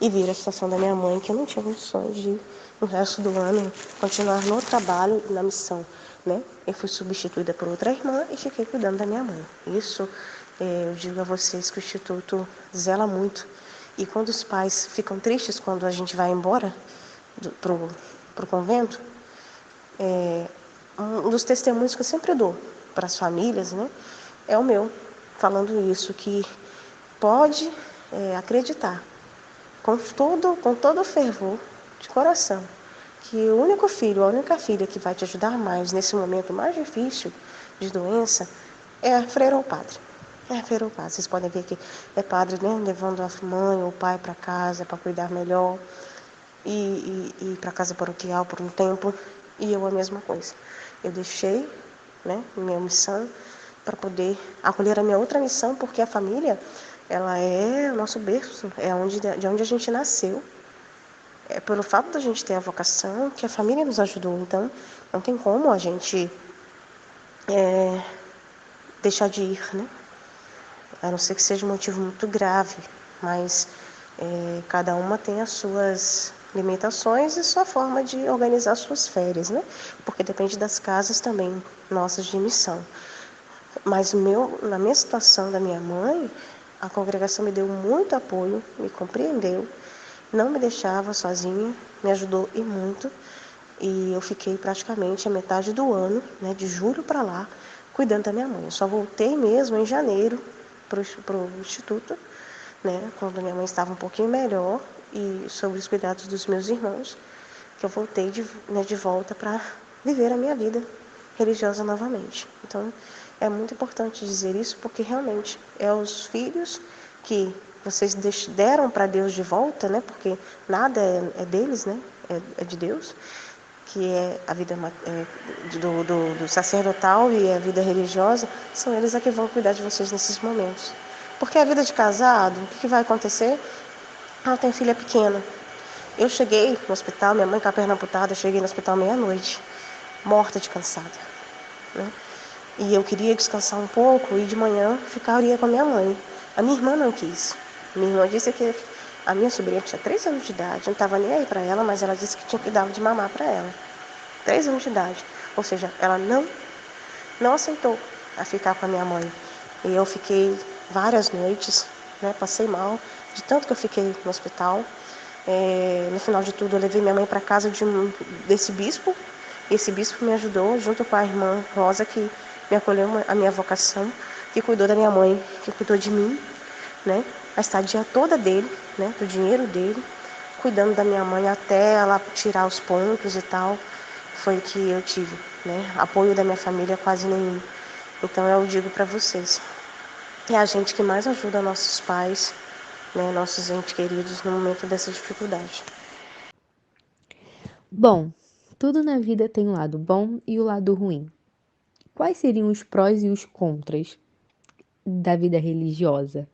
E viram a situação da minha mãe, que eu não tinha condições de, no resto do ano, continuar no trabalho e na missão, né? Eu fui substituída por outra irmã e fiquei cuidando da minha mãe. Isso, eu digo a vocês que o Instituto zela muito. E quando os pais ficam tristes quando a gente vai embora pro convento, um dos testemunhos que eu sempre dou para as famílias, né, é o meu, falando isso, que pode acreditar com todo o fervor, de coração, que o único filho, a única filha que vai te ajudar mais nesse momento mais difícil de doença é a freira ou o padre. É a freira ou o padre. Vocês podem ver que é padre, né, levando a mãe ou o pai para casa para cuidar melhor e para casa paroquial por um tempo. E eu a mesma coisa. Eu deixei, né, minha missão para poder acolher a minha outra missão, porque a família, ela é o nosso berço, é de onde a gente nasceu. É pelo fato da gente ter a vocação que a família nos ajudou. Então, não tem como a gente deixar de ir, né? A não ser que seja um motivo muito grave, mas cada uma tem as suas limitações e sua forma de organizar suas férias, né? Porque depende das casas também nossas de missão. Mas na minha situação da minha mãe, a congregação me deu muito apoio, me compreendeu, não me deixava sozinha, me ajudou e muito. E eu fiquei praticamente a metade do ano, né, de julho para lá, cuidando da minha mãe. Eu só voltei mesmo em janeiro para o instituto, né, quando minha mãe estava um pouquinho melhor e sobre os cuidados dos meus irmãos, que eu voltei de volta para viver a minha vida religiosa novamente. Então, é muito importante dizer isso, porque realmente é os filhos que vocês deram para Deus de volta, né? Porque nada é deles, né? É de Deus, que é a vida do sacerdotal e a vida religiosa, são eles a que vão cuidar de vocês nesses momentos. Porque a vida de casado, o que vai acontecer? Ela tem filha pequena. Eu cheguei no hospital, minha mãe com a perna amputada, eu cheguei no hospital meia-noite, morta de cansada, né? E eu queria descansar um pouco e de manhã ficaria com a minha mãe. A minha irmã não quis. Minha irmã disse que a minha sobrinha tinha 3 anos de idade, não estava nem aí para ela, mas ela disse que tinha que dar de mamar para ela. 3 anos de idade. Ou seja, ela não aceitou a ficar com a minha mãe. E eu fiquei várias noites, né? Passei mal, de tanto que eu fiquei no hospital. No final de tudo, eu levei minha mãe para casa desse bispo. E esse bispo me ajudou, junto com a irmã Rosa, que me acolheu a minha vocação, que cuidou da minha mãe, que cuidou de mim, né? A estadia toda dele, né? Do dinheiro dele, cuidando da minha mãe até ela tirar os pontos e tal. Foi que eu tive, né? Apoio da minha família quase nenhum. Então eu digo para vocês, é a gente que mais ajuda nossos pais, né? Nossos entes queridos no momento dessa dificuldade. Bom, tudo na vida tem o lado bom e o lado ruim. Quais seriam os prós e os contras da vida religiosa?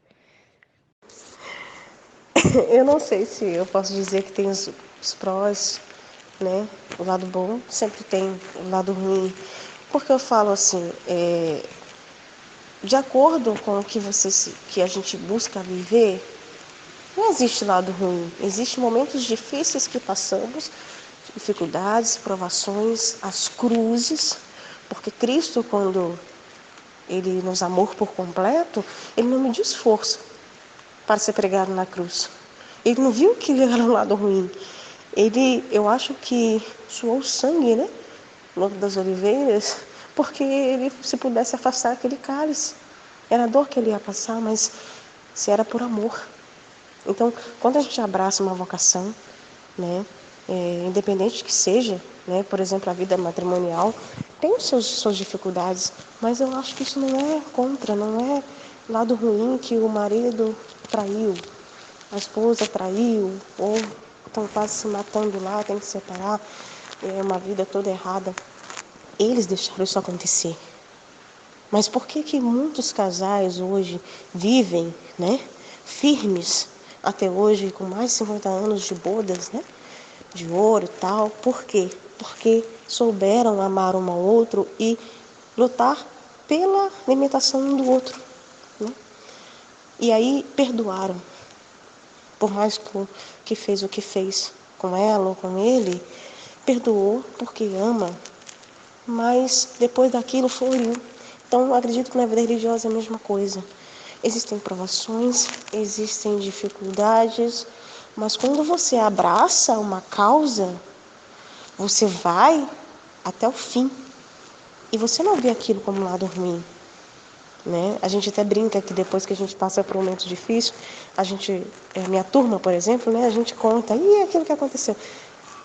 Eu não sei se eu posso dizer que tem os prós, né? O lado bom sempre tem o lado ruim. Porque eu falo assim, de acordo com o que a gente busca viver, não existe lado ruim. Existem momentos difíceis que passamos, dificuldades, provações, as cruzes, porque Cristo, quando Ele nos amou por completo, Ele não mediu esforço para ser pregado na cruz. Ele não viu que era um lado ruim. Eu acho que suou sangue, né? No Monte das Oliveiras, porque ele, se pudesse afastar aquele cálice. Era a dor que ele ia passar, mas se era por amor. Então, quando a gente abraça uma vocação, né, independente que seja, né, por exemplo, a vida matrimonial, tem suas dificuldades, mas eu acho que isso não é contra, não é lado ruim que o marido traiu, a esposa traiu, ou estão quase se matando lá, tem que separar, é uma vida toda errada. Eles deixaram isso acontecer. Mas por que que muitos casais hoje vivem, né, firmes até hoje, com mais de 50 anos de bodas, né, de ouro e tal? Por quê? Porque souberam amar um ao outro e lutar pela limitação um do outro, né? E aí perdoaram, por mais que fez o que fez com ela ou com ele, perdoou porque ama, mas depois daquilo fluiu. Então, eu acredito que na vida religiosa é a mesma coisa. Existem provações, existem dificuldades, mas quando você abraça uma causa, você vai até o fim. E você não vê aquilo como um lado ruim, né? A gente até brinca que depois que a gente passa por um momento difícil, minha turma, por exemplo, né, a gente conta, e aquilo que aconteceu.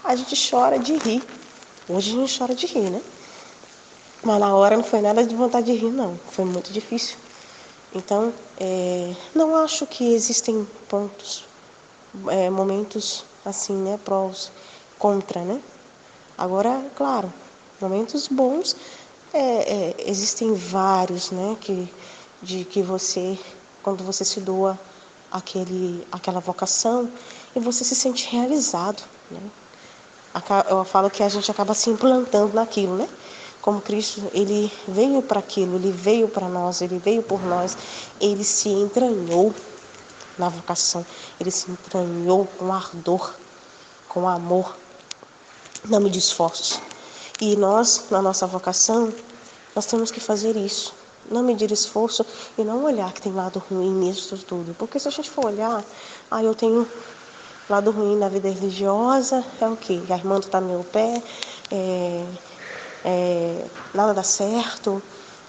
a gente chora de rir. Hoje a gente chora de rir, né? Mas na hora não foi nada de vontade de rir, não. Foi muito difícil. Então, não acho que existem pontos, momentos assim, né, prós, contra, né? Agora, claro, momentos bons, existem vários, né, que você, quando você se doa aquela vocação, e você se sente realizado, né? Eu falo que a gente acaba se implantando naquilo, né? Como Cristo, ele veio para aquilo, ele veio para nós, ele veio por nós, ele se entranhou na vocação, ele se entranhou com ardor, com amor, não me de esforços. E nós, na nossa vocação, nós temos que fazer isso. Não medir esforço e não olhar que tem lado ruim nisso tudo. Porque se a gente for olhar, eu tenho lado ruim na vida religiosa, é o quê? A irmã está no meu pé, nada dá certo,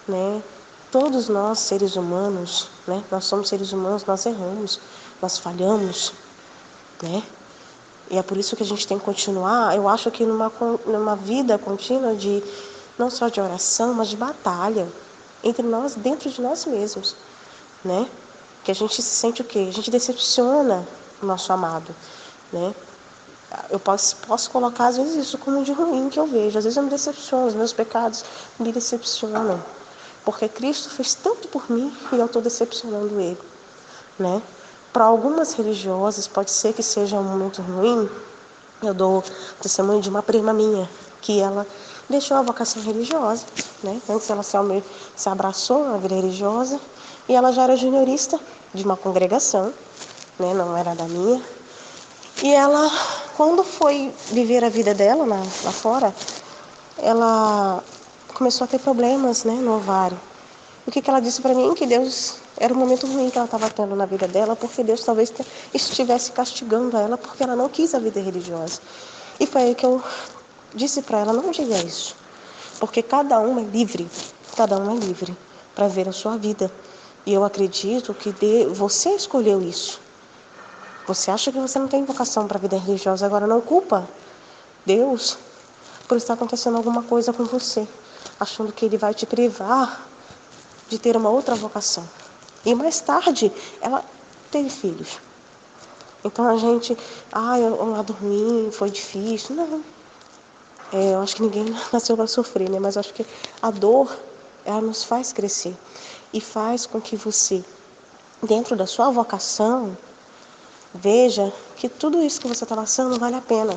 né? Todos nós, seres humanos, né? Nós somos seres humanos, nós erramos, nós falhamos, né? E é por isso que a gente tem que continuar, eu acho que numa vida contínua de, não só de oração, mas de batalha, entre nós, dentro de nós mesmos, né? Que a gente se sente o quê? A gente decepciona o nosso amado, né? Eu posso colocar, às vezes, isso como de ruim que eu vejo. Às vezes eu me decepciono, os meus pecados me decepcionam. Porque Cristo fez tanto por mim e eu estou decepcionando Ele, né? Para algumas religiosas, pode ser que seja um momento ruim. Eu dou testemunho de uma prima minha, que ela deixou a vocação religiosa, né? Antes ela se abraçou na vida religiosa e ela já era juniorista de uma congregação, né? Não era da minha. E ela, quando foi viver a vida dela lá fora, ela começou a ter problemas, né, no ovário. O que ela disse para mim? Que Deus era um momento ruim que ela estava tendo na vida dela, porque Deus talvez estivesse castigando ela porque ela não quis a vida religiosa. E foi aí que eu disse para ela, não diga isso, porque cada um é livre para ver a sua vida. E eu acredito que você escolheu isso. Você acha que você não tem vocação para a vida religiosa, agora não culpa Deus por estar acontecendo alguma coisa com você, achando que Ele vai te privar de ter uma outra vocação. E mais tarde, ela teve filhos. Então a gente, o lado ruim, foi difícil. Não, eu acho que ninguém nasceu para sofrer, né? Mas eu acho que a dor, ela nos faz crescer e faz com que você, dentro da sua vocação, veja que tudo isso que você está passando vale a pena.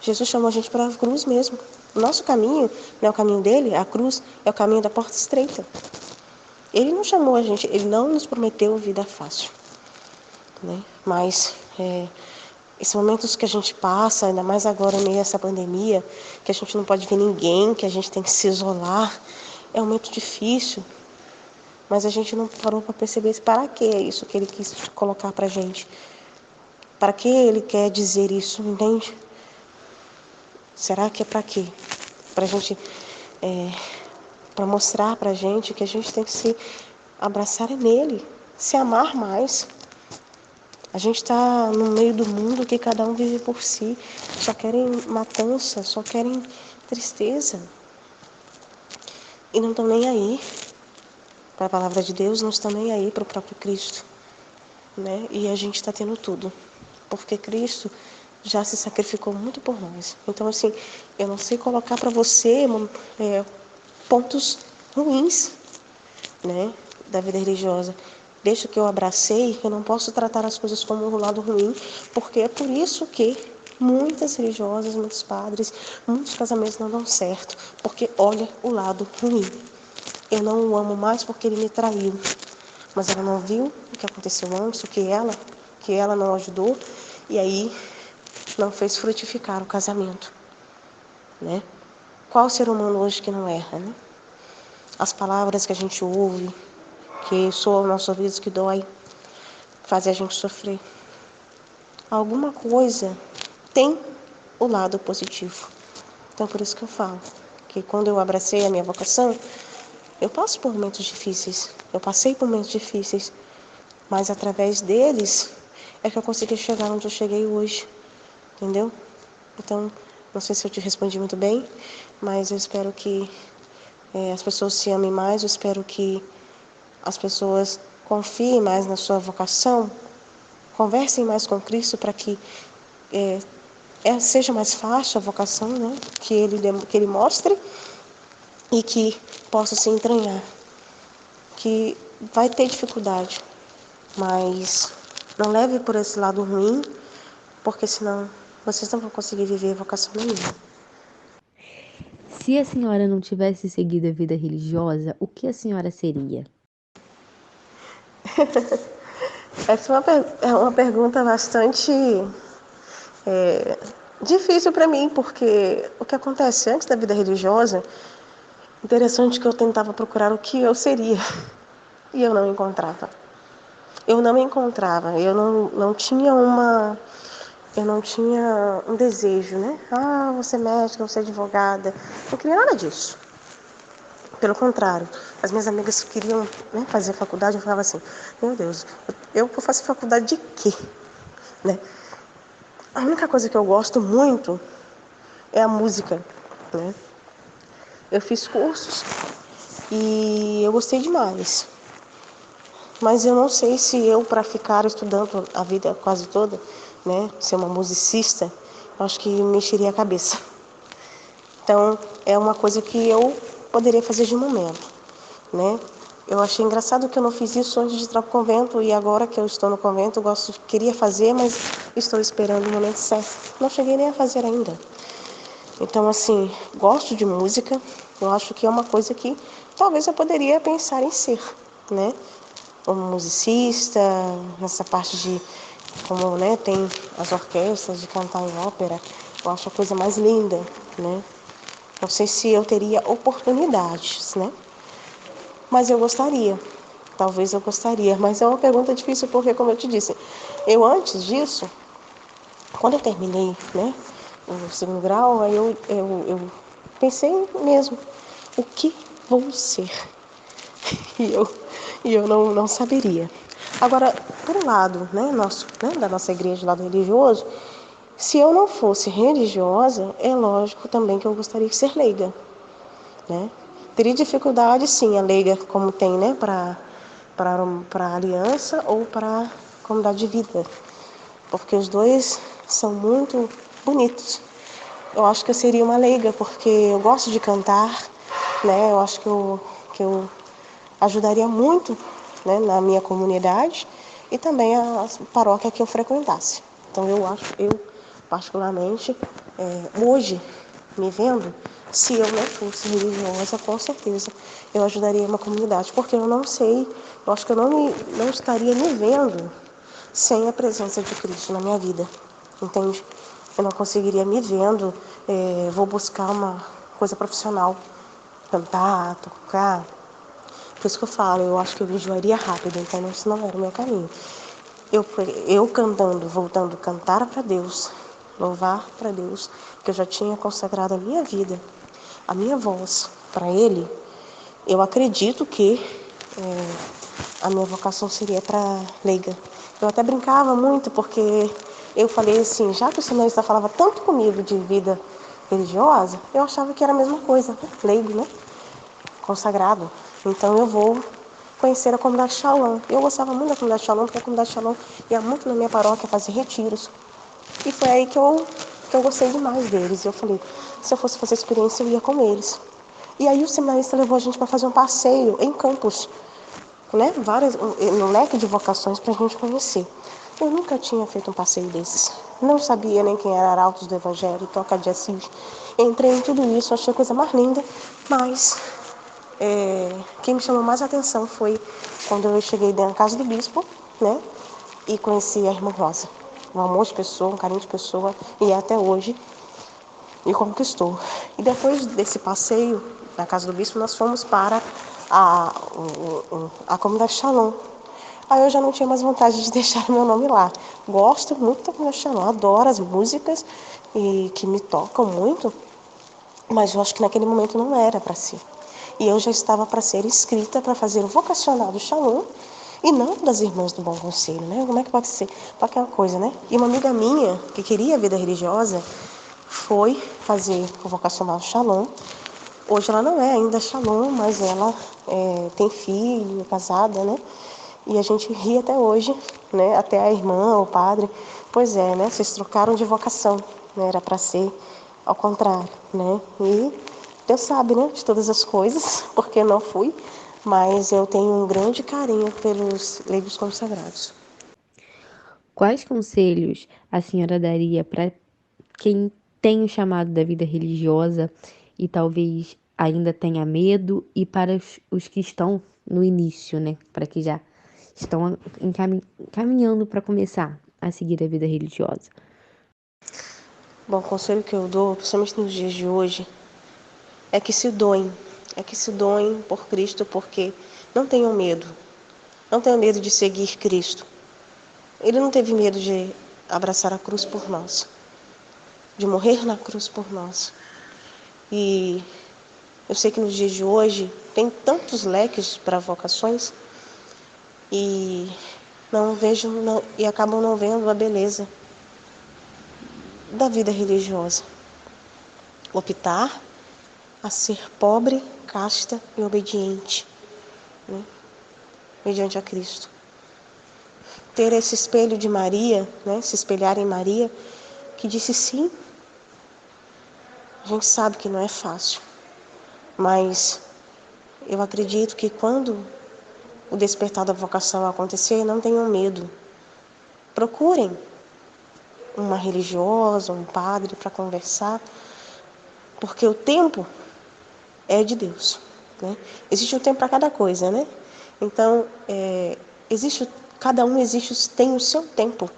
Jesus chamou a gente para a cruz mesmo. O nosso caminho não é o caminho dele, a cruz é o caminho da porta estreita. Ele não chamou a gente, ele não nos prometeu vida fácil, né? Mas esses momentos que a gente passa, ainda mais agora meio essa pandemia, que a gente não pode ver ninguém, que a gente tem que se isolar, é um momento difícil. Mas a gente não parou para perceber para que é isso que ele quis colocar para a gente. Para que ele quer dizer isso, entende? Será que é para quê? Para a gente, para mostrar para a gente que a gente tem que se abraçar nele, se amar mais. A gente está no meio do mundo que cada um vive por si, só querem matança, só querem tristeza. E não estão nem aí para a palavra de Deus, não estão nem aí para o próprio Cristo, né? E a gente está tendo tudo, porque Cristo já se sacrificou muito por nós. Então, assim, eu não sei colocar para você pontos ruins, né, da vida religiosa. Desde que eu abracei, eu não posso tratar as coisas como um lado ruim, porque é por isso que muitas religiosas, muitos padres, muitos casamentos não dão certo, porque olha o lado ruim. Eu não o amo mais porque ele me traiu, mas ela não viu o que aconteceu antes, o que ela não ajudou, e aí não fez frutificar o casamento, né? Qual ser humano hoje que não erra, né? As palavras que a gente ouve, que soam aos nossos ouvidos, que dói, fazem a gente sofrer. Alguma coisa tem o lado positivo. Então, por isso que eu falo que quando eu abracei a minha vocação, eu passo por momentos difíceis. Eu passei por momentos difíceis, mas através deles é que eu consegui chegar onde eu cheguei hoje, entendeu? Então, não sei se eu te respondi muito bem, mas eu espero que as pessoas se amem mais, eu espero que as pessoas confiem mais na sua vocação, conversem mais com Cristo para que seja mais fácil a vocação, né? Que ele mostre e que possa se entranhar. Que vai ter dificuldade, mas não leve por esse lado ruim, porque senão vocês não vão conseguir viver a vocação nenhuma. Se a senhora não tivesse seguido a vida religiosa, o que a senhora seria? Essa é uma pergunta bastante difícil para mim, porque o que acontece antes da vida religiosa, interessante que eu tentava procurar o que eu seria e eu não encontrava. Eu não me encontrava, eu não tinha um desejo, né? Ah, vou ser médica, vou ser advogada. Não queria nada disso. Pelo contrário, as minhas amigas queriam, né, fazer faculdade, eu falava assim, meu Deus, eu vou fazer faculdade de quê? Né? A única coisa que eu gosto muito é a música, né? Eu fiz cursos e eu gostei demais. Mas eu não sei se eu, para ficar estudando a vida quase toda, né, ser uma musicista, acho que me encheria a cabeça. Então, é uma coisa que eu poderia fazer de momento, né? Eu achei engraçado que eu não fiz isso antes de entrar para o convento e agora que eu estou no convento, queria fazer, mas estou esperando o momento certo. Não cheguei nem a fazer ainda. Então, assim, gosto de música, eu acho que é uma coisa que talvez eu poderia pensar em ser, né? Como musicista, nessa parte de como, né, tem as orquestras de cantar em ópera, eu acho a coisa mais linda, né? Não sei se eu teria oportunidades, né? Mas eu gostaria, talvez eu gostaria, mas é uma pergunta difícil porque, como eu te disse, eu antes disso, quando eu terminei, né, o segundo grau, aí eu pensei mesmo, o que vou ser? E eu, e eu não saberia. Agora, por um lado, né, da nossa igreja, lado religioso, se eu não fosse religiosa, é lógico também que eu gostaria de ser leiga, né? Teria dificuldade, sim, a leiga, como tem, né, para a aliança ou para a comunidade de vida, porque os dois são muito bonitos. Eu acho que eu seria uma leiga, porque eu gosto de cantar, né? Eu acho que eu ajudaria muito, né, na minha comunidade e também a paróquia que eu frequentasse. Então eu particularmente, hoje, me vendo, se eu não fosse religiosa, com certeza eu ajudaria uma comunidade, porque eu não sei, eu acho que eu não estaria me vendo sem a presença de Cristo na minha vida, entende? Eu não conseguiria me vendo, vou buscar uma coisa profissional, cantar, tocar. Por isso que eu falo, eu acho que eu enjoaria rápido, então isso não era o meu caminho. Eu cantando, voltando a cantar para Deus, louvar para Deus, que eu já tinha consagrado a minha vida, a minha voz para Ele, eu acredito que a minha vocação seria para leiga. Eu até brincava muito porque eu falei assim, já que o seminarista falava tanto comigo de vida religiosa, eu achava que era a mesma coisa, né? Leigo, né? Consagrado. Então eu vou conhecer a comunidade Shalom. Eu gostava muito da comunidade Shalom, porque a comunidade Shalom ia muito na minha paróquia fazer retiros. E foi aí que eu gostei demais deles. Eu falei, se eu fosse fazer experiência, eu ia com eles. E aí o seminarista levou a gente para fazer um passeio em campus, né? No leque de vocações para a gente conhecer. Eu nunca tinha feito um passeio desses. Não sabia nem quem era Arautos do Evangelho, Toca de Assis. Entrei em tudo isso, achei a coisa mais linda, mas quem me chamou mais atenção foi quando eu cheguei na casa do bispo, né? E conheci a irmã Rosa. Um amor de pessoa, um carinho de pessoa, e até hoje me conquistou. E depois desse passeio na casa do bispo, nós fomos para a comunidade Shalom. Aí eu já não tinha mais vontade de deixar o meu nome lá. Gosto muito da comunidade Shalom, adoro as músicas e que me tocam muito, mas eu acho que naquele momento não era para si. E eu já estava para ser inscrita para fazer o vocacional do Shalom e não das Irmãs do Bom Conselho, né? Como é que pode ser? Para aquela coisa, né? E uma amiga minha, que queria a vida religiosa, foi fazer o vocacional Shalom. Hoje ela não é ainda Shalom, mas ela tem filho, é casada, né? E a gente ri até hoje, né? Até a irmã, o padre, pois é, né? Vocês trocaram de vocação, né? Era para ser ao contrário, né? E Deus sabe, né? De todas as coisas, porque não fui, mas eu tenho um grande carinho pelos leigos consagrados. Quais conselhos a senhora daria para quem tem o chamado da vida religiosa e talvez ainda tenha medo, e para os que estão no início, né? Para que já estão caminhando para começar a seguir a vida religiosa? Bom, o conselho que eu dou, principalmente nos dias de hoje, é que se doem por Cristo, porque não tenham medo, não tenham medo de seguir Cristo. Ele não teve medo de abraçar a cruz por nós, de morrer na cruz por nós. E eu sei que nos dias de hoje tem tantos leques para vocações e não vejo e acabam não vendo a beleza da vida religiosa. Optar a ser pobre, casta e obediente, né, mediante a Cristo. Ter esse espelho de Maria, né, se espelhar em Maria, que disse sim. A gente sabe que não é fácil, mas eu acredito que quando o despertar da vocação acontecer, não tenham medo. Procurem uma religiosa, um padre para conversar, porque o tempo é de Deus, né? Existe um tempo para cada coisa, né? Então, cada um tem o seu tempo.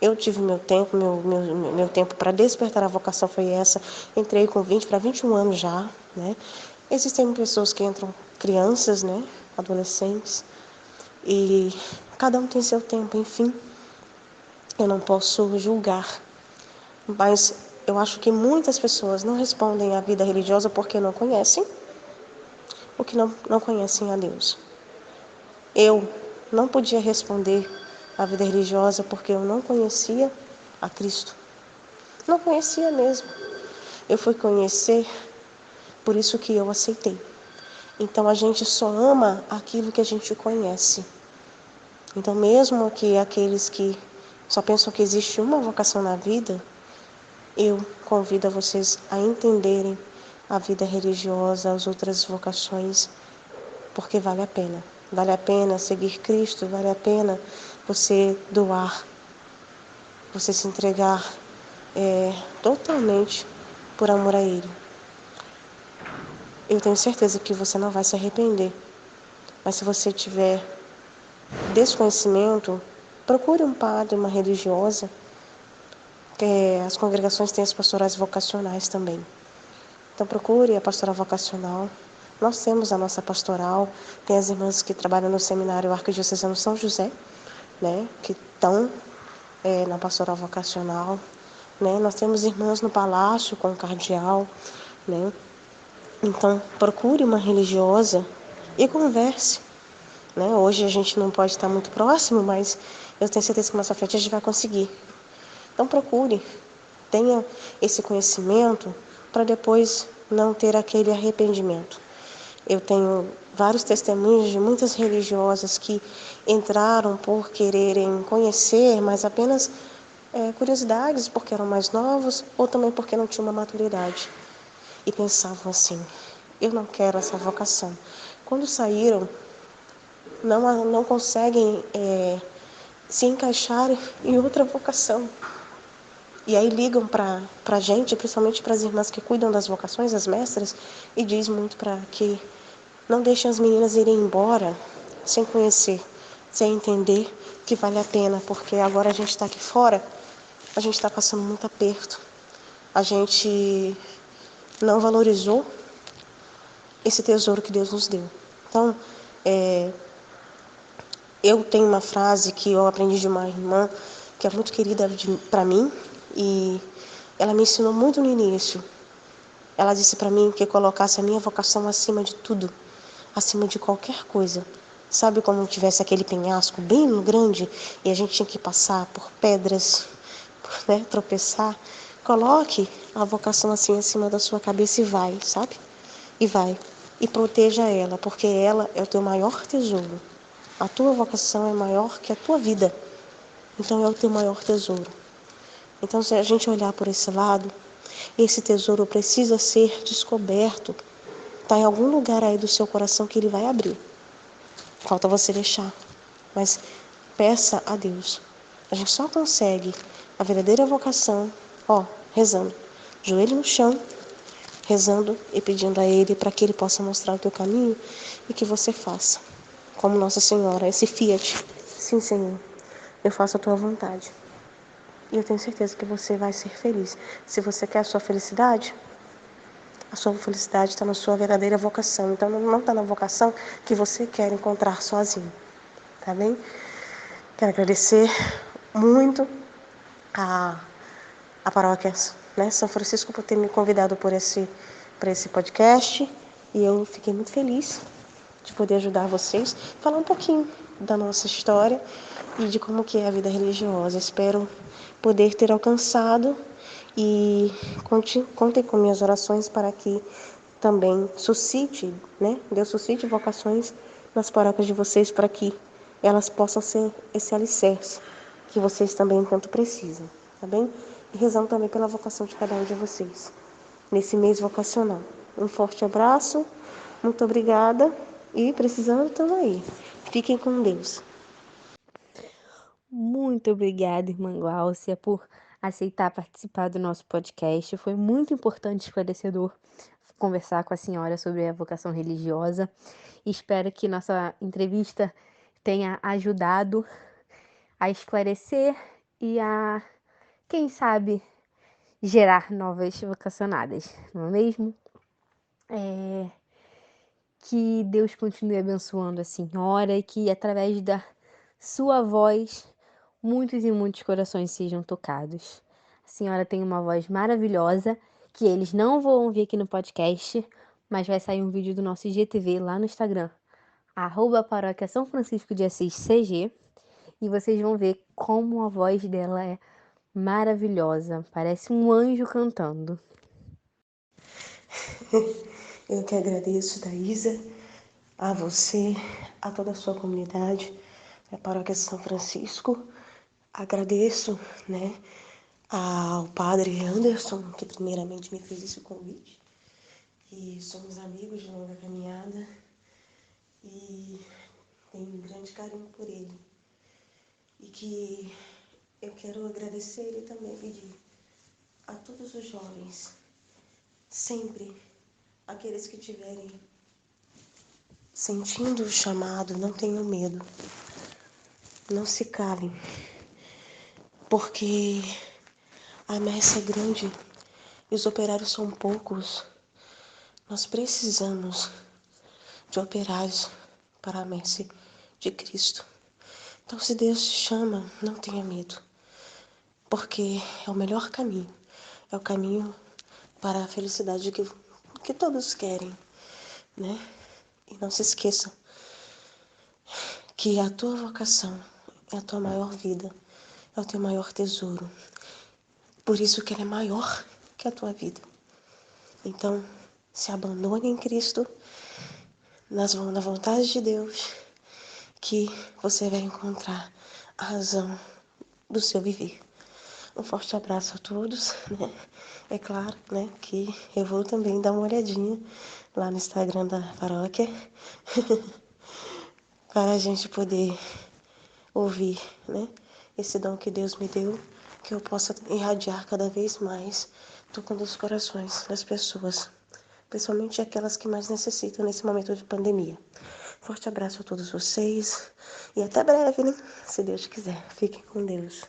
Eu tive meu tempo, meu tempo para despertar a vocação foi essa. Entrei com 20 para 21 anos já, né? Existem pessoas que entram crianças, né? Adolescentes. E cada um tem seu tempo, enfim. Eu não posso julgar. Mas eu acho que muitas pessoas não respondem à vida religiosa porque não conhecem ou que não conhecem a Deus. Eu não podia responder à vida religiosa porque eu não conhecia a Cristo. Não conhecia mesmo. Eu fui conhecer, por isso que eu aceitei. Então a gente só ama aquilo que a gente conhece. Então mesmo que aqueles que só pensam que existe uma vocação na vida, eu convido a vocês a entenderem a vida religiosa, as outras vocações, porque vale a pena. Vale a pena seguir Cristo, vale a pena você doar, você se entregar totalmente por amor a Ele. Eu tenho certeza que você não vai se arrepender, mas se você tiver desconhecimento, procure um padre, uma religiosa. As congregações têm as pastorais vocacionais também. Então procure a pastoral vocacional. Nós temos a nossa pastoral, tem as irmãs que trabalham no seminário arquidiocesano São José, né, que estão na pastoral vocacional, né. Nós temos irmãs no palácio com o cardeal, né. Então procure uma religiosa e converse, né. Hoje a gente não pode estar muito próximo, mas eu tenho certeza que mais à frente a gente vai conseguir. Então procure, tenha esse conhecimento para depois não ter aquele arrependimento. Eu tenho vários testemunhos de muitas religiosas que entraram por quererem conhecer, mas apenas curiosidades, porque eram mais novos ou também porque não tinham uma maturidade. E pensavam assim, eu não quero essa vocação. Quando saíram, não conseguem se encaixar em outra vocação. E aí ligam para a gente, principalmente para as irmãs que cuidam das vocações, as mestras, e diz muito para que não deixem as meninas irem embora sem conhecer, sem entender que vale a pena, porque agora a gente está aqui fora, a gente está passando muito aperto. A gente não valorizou esse tesouro que Deus nos deu. Então, eu tenho uma frase que eu aprendi de uma irmã que é muito querida para mim, e ela me ensinou muito no início. Ela disse para mim que colocasse a minha vocação acima de tudo, acima de qualquer coisa. Sabe como tivesse aquele penhasco bem grande e a gente tinha que passar por pedras, né, tropeçar? Coloque a vocação assim acima da sua cabeça e vai, sabe? E vai. E proteja ela, porque ela é o teu maior tesouro. A tua vocação é maior que a tua vida. Então é o teu maior tesouro. Então, se a gente olhar por esse lado, esse tesouro precisa ser descoberto. Está em algum lugar aí do seu coração que ele vai abrir. Falta você deixar. Mas peça a Deus. A gente só consegue a verdadeira vocação, rezando. Joelho no chão, rezando e pedindo a Ele para que Ele possa mostrar o teu caminho e que você faça. Como Nossa Senhora, esse fiat. Sim, Senhor, eu faço a tua vontade. E eu tenho certeza que você vai ser feliz. Se você quer a sua felicidade está na sua verdadeira vocação. Então não está na vocação que você quer encontrar sozinho. Tá bem? Quero agradecer muito a paróquia, né, São Francisco por ter me convidado para esse podcast. E eu fiquei muito feliz de poder ajudar vocês, falar um pouquinho da nossa história e de como que é a vida religiosa. Espero poder ter alcançado e contem com minhas orações para que também suscite, né? Deus suscite vocações nas paróquias de vocês para que elas possam ser esse alicerce que vocês também tanto precisam, tá bem? E rezando também pela vocação de cada um de vocês nesse mês vocacional. Um forte abraço, muito obrigada e precisando estamos aí. Fiquem com Deus. Muito obrigada, irmã Gláucia, por aceitar participar do nosso podcast. Foi muito importante e esclarecedor conversar com a senhora sobre a vocação religiosa. Espero que nossa entrevista tenha ajudado a esclarecer e a, quem sabe, gerar novas vocacionadas, não é mesmo? Que Deus continue abençoando a senhora e que através da sua voz muitos e muitos corações sejam tocados. A senhora tem uma voz maravilhosa que eles não vão ouvir aqui no podcast, mas vai sair um vídeo do nosso IGTV lá no Instagram, @paróquia São Francisco de Assis CG, e vocês vão ver como a voz dela é maravilhosa, parece um anjo cantando. Eu que agradeço, Thaisa, a você, a toda a sua comunidade, a Paróquia São Francisco. Agradeço, né, ao Padre Anderson, que primeiramente me fez esse convite. E somos amigos de longa caminhada e tenho um grande carinho por ele. E que eu quero agradecer ele também, pedir a todos os jovens, sempre aqueles que tiverem sentindo o chamado, não tenham medo, não se calem, porque a messe é grande e os operários são poucos. Nós precisamos de operários para a messe de Cristo. Então, se Deus te chama, não tenha medo, porque é o melhor caminho, é o caminho para a felicidade que todos querem, né? E não se esqueça que a tua vocação é a tua maior vida, é o teu maior tesouro. Por isso que ela é maior que a tua vida. Então, se abandone em Cristo, na vontade de Deus, que você vai encontrar a razão do seu viver. Um forte abraço a todos, né? É claro, né, que eu vou também dar uma olhadinha lá no Instagram da paróquia para a gente poder ouvir, né, esse dom que Deus me deu, que eu possa irradiar cada vez mais, tocando os corações das pessoas, principalmente aquelas que mais necessitam nesse momento de pandemia. Forte abraço a todos vocês e até breve, né? Se Deus quiser. Fiquem com Deus.